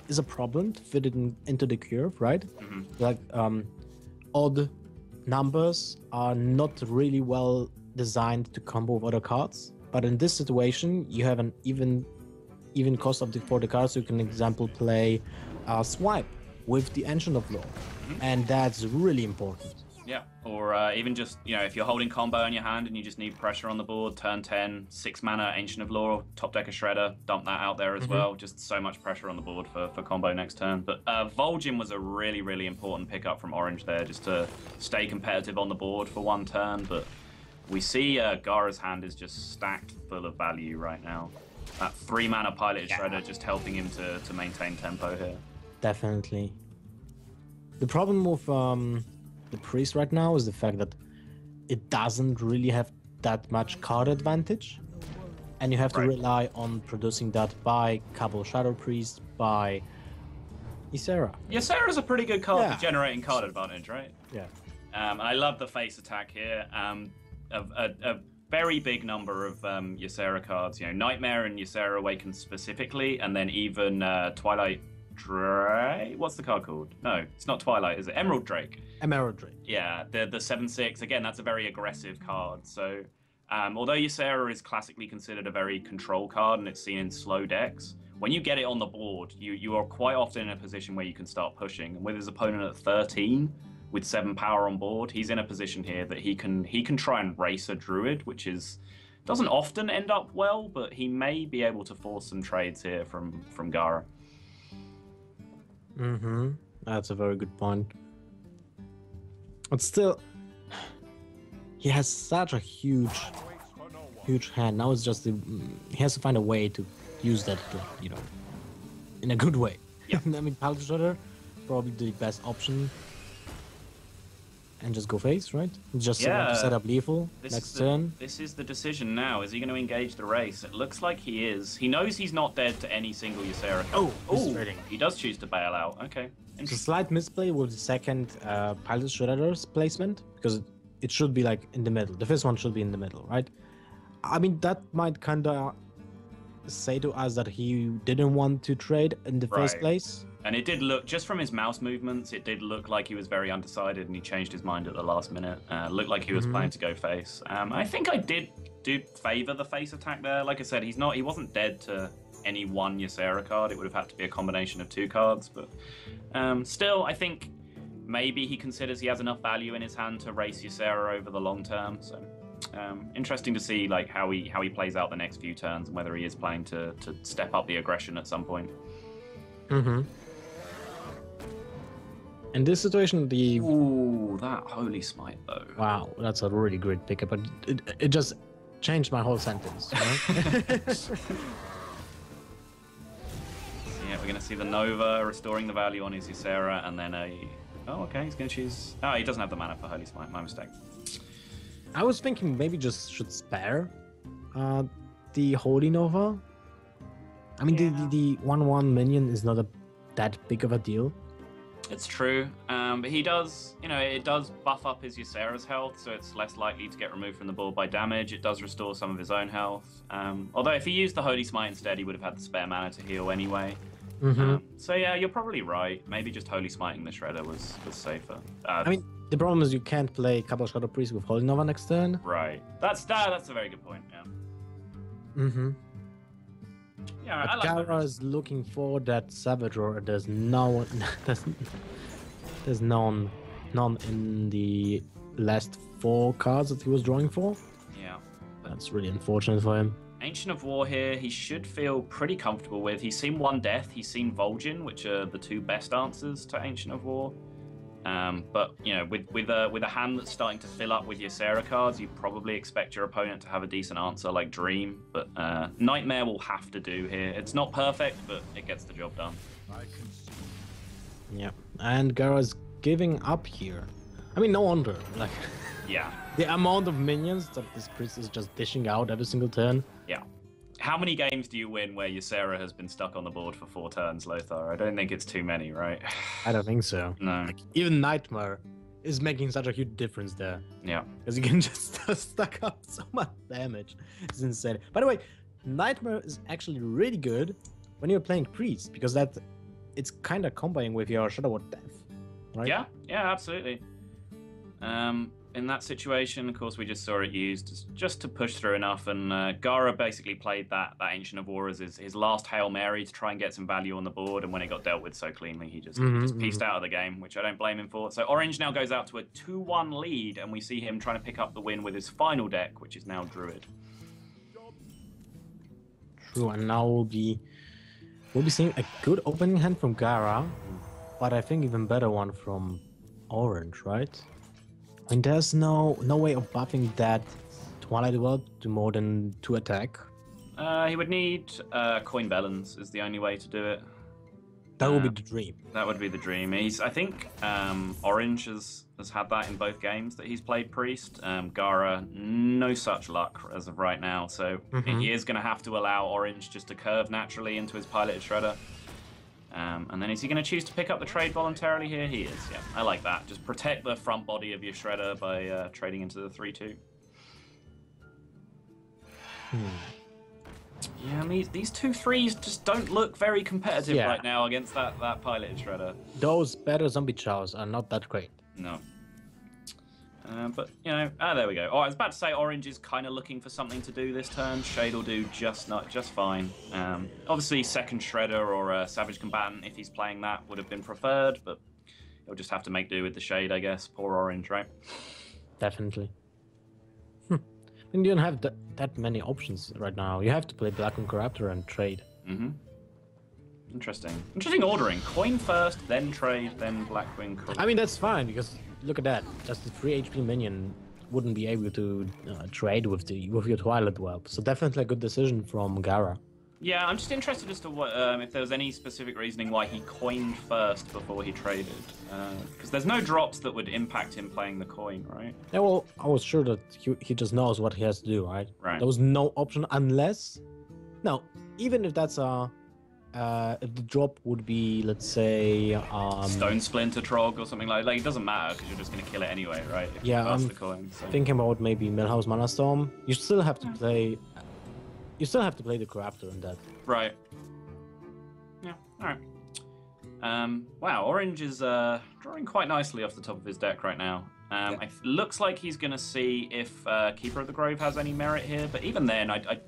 Speaker 1: is a problem to fit it into the curve, right? Like odd numbers are not really well designed to combo with other cards, but in this situation you have an even cost for the cards. So you can, example, play Swipe with the Ancient of Law, and that's really important.
Speaker 2: Yeah, or even just, you know, if you're holding combo in your hand and you just need pressure on the board, turn 10, 6 mana, Ancient of Law, top deck a Shredder, dump that out there as well. Just so much pressure on the board for combo next turn. But Vol'jin was a really, really important pickup from Orange there, just to stay competitive on the board for 1 turn. But we see Gaara's hand is just stacked full of value right now. That 3 mana Pilot Shredder just helping him to maintain tempo here.
Speaker 1: Definitely. The problem with the Priest right now is the fact that it doesn't really have that much card advantage, and you have to rely on producing that by Cabal Shadow Priest, by Ysera.
Speaker 2: Ysera's a pretty good card for generating card advantage, right?
Speaker 1: Yeah.
Speaker 2: I love the face attack here. A very big number of Ysera cards. You know, Nightmare and Ysera Awakened specifically, and then even Twilight Drake. What's the card called? No, it's not Twilight, is it? Emerald Drake.
Speaker 1: Emerald Drake.
Speaker 2: Yeah, the 7/6. Again, that's a very aggressive card. So, although Ysera is classically considered a very control card and it's seen in slow decks, when you get it on the board, you are quite often in a position where you can start pushing. And with his opponent at 13, with 7 power on board, he's in a position here that he can try and race a Druid, which doesn't often end up well, but he may be able to force some trades here from Gaara.
Speaker 1: That's a very good point. But still, he has such a huge hand. Now it's just he has to find a way to use that, you know, in a good way. Yeah. I mean, Pilot Shredder probably the best option. and just go face, right? Just want to set up lethal next turn.
Speaker 2: This is the decision now. Is he going to engage the race? It looks like he is. He knows he's not dead to any single Ysera card. He does choose to bail out. Okay.
Speaker 1: It's a slight misplay with the second Pilot Shredder's placement, because it should be like in the middle. The first one should be in the middle, right? I mean, that might kind of say to us that he didn't want to trade in the first place.
Speaker 2: And it did look, just from his mouse movements, it did look like he was very undecided and he changed his mind at the last minute. Looked like he was planning to go face. I think I do favor the face attack there. Like I said, he wasn't dead to any one Ysera card. It would have had to be a combination of 2 cards. But still, I think maybe he considers he has enough value in his hand to race Ysera over the long term. So interesting to see like how he plays out the next few turns and whether he is planning to step up the aggression at some point.
Speaker 1: In this situation,
Speaker 2: Ooh, that Holy Smite, though.
Speaker 1: Wow, that's a really great pickup, but it just changed my whole sentence. You know?
Speaker 2: Yeah, we're going to see the Nova restoring the value on his Ysera, and then a... Oh, okay, he's going to choose... Oh, he doesn't have the mana for Holy Smite, my mistake.
Speaker 1: I was thinking maybe just should spare the Holy Nova. I mean, the 1/1 minion is not that big of a deal.
Speaker 2: It's true, but he does, it does buff up his Ysera's health, so it's less likely to get removed from the board by damage. It does restore some of his own health. Although if he used the Holy Smite instead, he would have had the spare mana to heal anyway. So yeah, you're probably right. Maybe just Holy Smiting the Shredder was safer.
Speaker 1: I mean, the problem is you can't play Couple Shadow Priest with Holy Nova next turn.
Speaker 2: Right. That's a very good point, yeah. Yeah,
Speaker 1: but
Speaker 2: I like
Speaker 1: Gaara is looking for that Savage Roar. There's no there's none in the last 4 cards that he was drawing for.
Speaker 2: Yeah.
Speaker 1: That's really unfortunate for him.
Speaker 2: Ancient of War here, he should feel pretty comfortable with. He's seen One Death, he's seen Vol'jin, which are the 2 best answers to Ancient of War. But with a hand that's starting to fill up with Ysera cards, you probably expect your opponent to have a decent answer like Dream. But Nightmare will have to do here. It's not perfect, but it gets the job done.
Speaker 1: Yeah, and Gaara's giving up here. I mean, no wonder. Like,
Speaker 2: yeah,
Speaker 1: the amount of minions that this priest is just dishing out every single turn.
Speaker 2: Yeah. How many games do you win where Ysera has been stuck on the board for 4 turns, Lothar? I don't think it's too many, right?
Speaker 1: I don't think so.
Speaker 2: No.
Speaker 1: Like, even Nightmare is making such a huge difference there.
Speaker 2: Yeah.
Speaker 1: Because you can just stack up so much damage. It's insane. By the way, Nightmare is actually really good when you're playing Priest, because it's kind of comboing with your Shadow Ward Death, right?
Speaker 2: Yeah, absolutely. In that situation, of course, we just saw it used just to push through enough, and Gaara basically played that Ancient of War as his last Hail Mary to try and get some value on the board, and when it got dealt with so cleanly, he just pieced out of the game, which I don't blame him for. So Orange now goes out to a 2-1 lead, and we see him trying to pick up the win with his final deck, which is now Druid.
Speaker 1: True, and now we'll be seeing a good opening hand from Gaara, but I think even better one from Orange, right? I mean, there's no way of buffing that Twilight World to more than 2 attack.
Speaker 2: He would need Coin Balance is the only way to do it.
Speaker 1: That would be the dream.
Speaker 2: That would be the dream. I think Orange has had that in both games that he's played Priest. Gaara, no such luck as of right now. So he is going to have to allow Orange just to curve naturally into his Piloted Shredder. And then is he going to choose to pick up the trade voluntarily here? He is, yeah. I like that. Just protect the front body of your Shredder by trading into the 3-2. Yeah, I mean, these 2-3s just don't look very competitive right now against that Piloted Shredder.
Speaker 1: Those better Zombie Chows are not that great.
Speaker 2: No. But, there we go. Oh, I was about to say Orange is kind of looking for something to do this turn. Shade will do just fine. Obviously, second Shredder or Savage Combatant, if he's playing that, would have been preferred, but he'll just have to make do with the Shade, I guess. Poor Orange, right?
Speaker 1: Definitely. And you don't have that many options right now. You have to play Black Corruptor and trade.
Speaker 2: Interesting ordering. Coin first, then trade, then Blackwing Corruptor.
Speaker 1: I mean, that's fine, because look at that. Just the 3 HP minion wouldn't be able to trade with your Twilight Whelp. So definitely a good decision from Gaara.
Speaker 2: Yeah, I'm just interested as to what if there was any specific reasoning why he coined first before he traded. Because there's no drops that would impact him playing the coin, right?
Speaker 1: Yeah, well, I was sure that he just knows what he has to do, right?
Speaker 2: Right.
Speaker 1: There was no option unless... No, even if that's a... if the drop would be, let's say...
Speaker 2: Stone Splinter Trog or something like it doesn't matter because you're just going to kill it anyway, right? If
Speaker 1: yeah, I'm
Speaker 2: the coin, so.
Speaker 1: thinking about maybe Millhouse Mana Storm. You still have to play... You still have to play the Crafter in that.
Speaker 2: Right. Yeah, alright. Wow, Orange is drawing quite nicely off the top of his deck right now. It looks like he's going to see if Keeper of the Grove has any merit here, but even then, I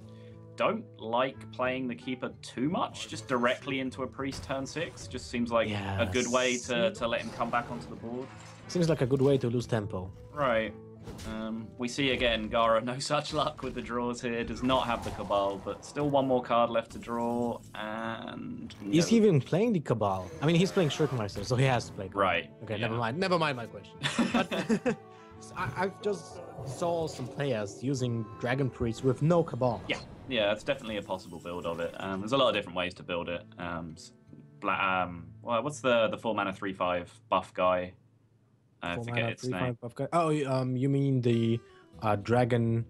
Speaker 2: don't like playing the Keeper too much, just directly into a Priest turn 6. Just seems like a good way to let him come back onto the board.
Speaker 1: Seems like a good way to lose tempo.
Speaker 2: Right. We see again, Gaara, no such luck with the draws here, does not have the Cabal, but still one more card left to draw, and... No.
Speaker 1: Is he even playing the Cabal? I mean, he's playing Shirkmeister, so he has to play Cabal.
Speaker 2: Right.
Speaker 1: Okay, never mind my question. But I've just saw some players using Dragon Priest with no Cabal.
Speaker 2: Yeah, it's definitely a possible build of it. There's a lot of different ways to build it. What's the 4-mana 3/5 buff guy? I forget its name.
Speaker 1: Oh, you mean the Dragonkin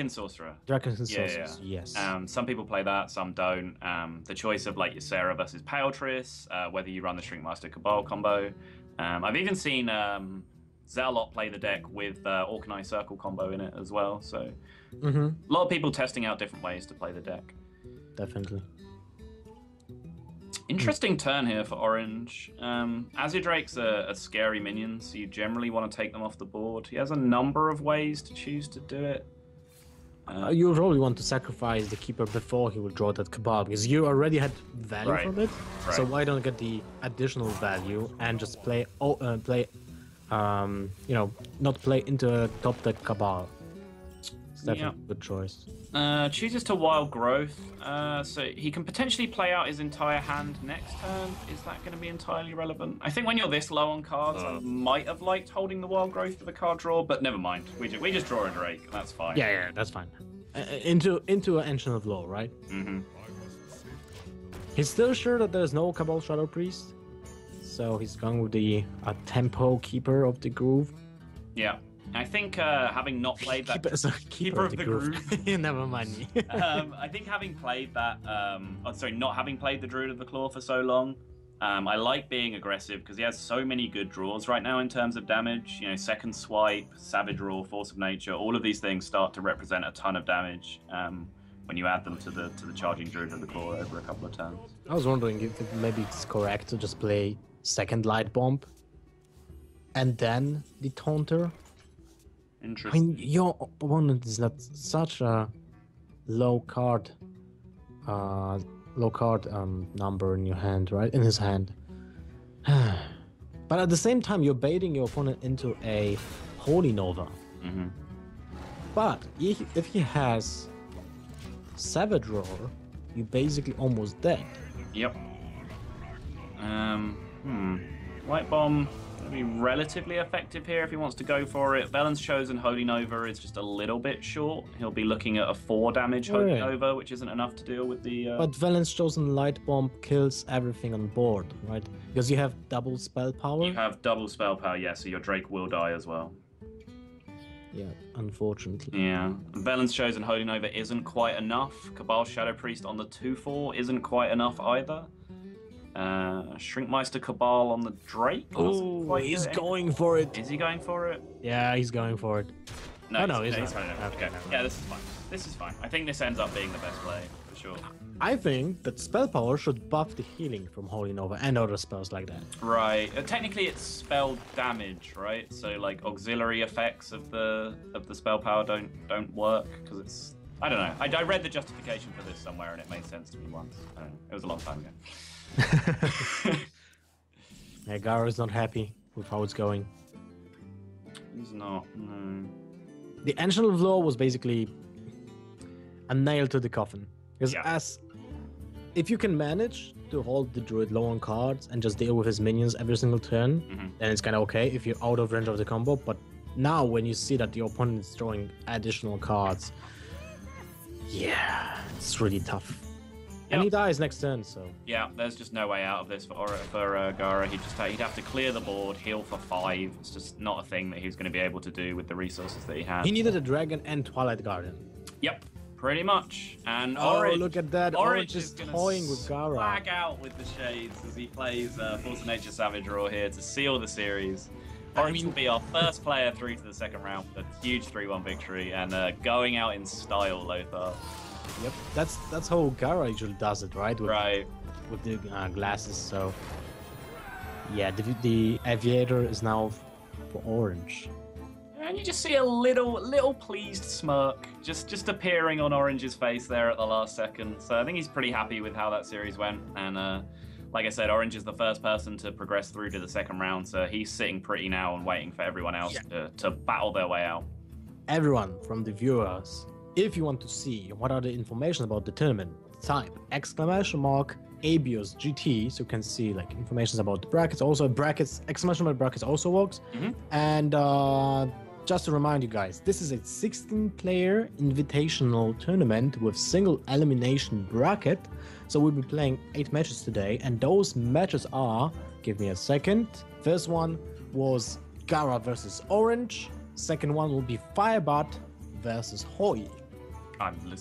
Speaker 2: Sorcerer.
Speaker 1: Dragonkin Sorcerer, yes.
Speaker 2: Some people play that, some don't. The choice of like Ysera versus Paeltris, whether you run the Shrinkmaster Cabal combo. I've even seen Zalot play the deck with Orkney Circle combo in it as well. So a lot of people testing out different ways to play the deck.
Speaker 1: Definitely.
Speaker 2: Interesting turn here for Orange. Azure Drakes are scary minions, so you generally want to take them off the board. He has a number of ways to choose to do it.
Speaker 1: You probably want to sacrifice the Keeper before he will draw that Cabal, because you already had value from it. Right. So why don't get the additional value and just play, not play into top deck Cabal. Definitely a good choice.
Speaker 2: Chooses to Wild Growth, so he can potentially play out his entire hand next turn. Is that going to be entirely relevant? I think when you're this low on cards, I might have liked holding the Wild Growth for the card draw, but never mind. We just draw a Drake, and that's fine.
Speaker 1: Yeah, that's fine. Into an Ancient of Law, right?
Speaker 2: Mm-hmm.
Speaker 1: He's still sure that there's no Cabal Shadow Priest, so he's going with the Tempo Keeper of the Groove.
Speaker 2: Yeah. I think having not played that Keeper of the Groove.
Speaker 1: Never mind me.
Speaker 2: I think having played that, not having played the Druid of the Claw for so long, I like being aggressive because he has so many good draws right now in terms of damage. You know, Second Swipe, Savage Roar, Force of Nature, all of these things start to represent a ton of damage when you add them to the charging Druid of the Claw over a couple of turns.
Speaker 1: I was wondering if maybe it's correct to just play second Light Bomb and then the Taunter. I mean, your opponent is not such a low card number in your hand, right? In his hand. But at the same time, you're baiting your opponent into a Holy Nova.
Speaker 2: Mm-hmm.
Speaker 1: But if he has Savage Roar, you're basically almost dead.
Speaker 2: Yep. Light Bomb be relatively effective here if he wants to go for it. Velen's Chosen Holy Nova is just a little bit short. He'll be looking at a 4 damage Holy Nova, which isn't enough to deal with the...
Speaker 1: But Velen's Chosen Light Bomb kills everything on board, right? Because you have double spell power.
Speaker 2: You have double spell power, yeah, so your Drake will die as well.
Speaker 1: Yeah, unfortunately.
Speaker 2: Yeah. Velen's Chosen Holy Nova isn't quite enough. Cabal Shadow Priest on the 2/4 isn't quite enough either. Shrinkmeister Cabal on the Drake.
Speaker 1: Oh, he's going for it.
Speaker 2: Is he going for it?
Speaker 1: Yeah, he's going for it.
Speaker 2: No,
Speaker 1: he's
Speaker 2: not.
Speaker 1: not.
Speaker 2: Okay. Yeah, this is fine. This is fine. I think this ends up being the best play, for sure.
Speaker 1: I think that spell power should buff the healing from Holy Nova and other spells like that.
Speaker 2: Right. Technically, it's spell damage, right? So, like, auxiliary effects of the spell power don't work because it's... I don't know. I read the justification for this somewhere and it made sense to me once. I don't know. It was a long time ago.
Speaker 1: Yeah, Gaara is not happy with how it's going.
Speaker 2: He's not, no.
Speaker 1: The Ancient of Law was basically a nail to the coffin. Because if you can manage to hold the Druid low on cards and just deal with his minions every single turn, then it's kind of okay if you're out of range of the combo. But now when you see that your opponent is throwing additional cards, yeah, it's really tough. And he dies next turn, so...
Speaker 2: Yeah, there's just no way out of this for Gaara. He'd have to clear the board, heal for 5. It's just not a thing that he's going to be able to do with the resources that he has.
Speaker 1: He needed a dragon and Twilight Guardian.
Speaker 2: Yep, pretty much. And
Speaker 1: Orange, look at that. Orange is
Speaker 2: going
Speaker 1: toying with Gaara.
Speaker 2: Flag out with the shades as he plays Force of Nature Savage Roar here to seal the series. Orange will be our first player through to the second round with a huge 3-1 victory and going out in style, Lothar.
Speaker 1: Yep, that's how Gaara usually does it, right? With the glasses. So yeah, the Aviator is now for Orange.
Speaker 2: And you just see a little pleased smirk just appearing on Orange's face there at the last second. So I think he's pretty happy with how that series went. And like I said, Orange is the first person to progress through to the second round. So he's sitting pretty now and waiting for everyone else to battle their way out. Everyone
Speaker 1: from the viewers, if you want to see what are the information about the tournament, type !Abios GT, so you can see like information about the brackets. Also brackets, !brackets also works. And just to remind you guys, this is a 16-player invitational tournament with single elimination bracket. So we'll be playing 8 matches today, and those matches are, give me a second. First one was Gaara versus Orange. Second one will be Firebot versus Hoi.
Speaker 2: I'm listening.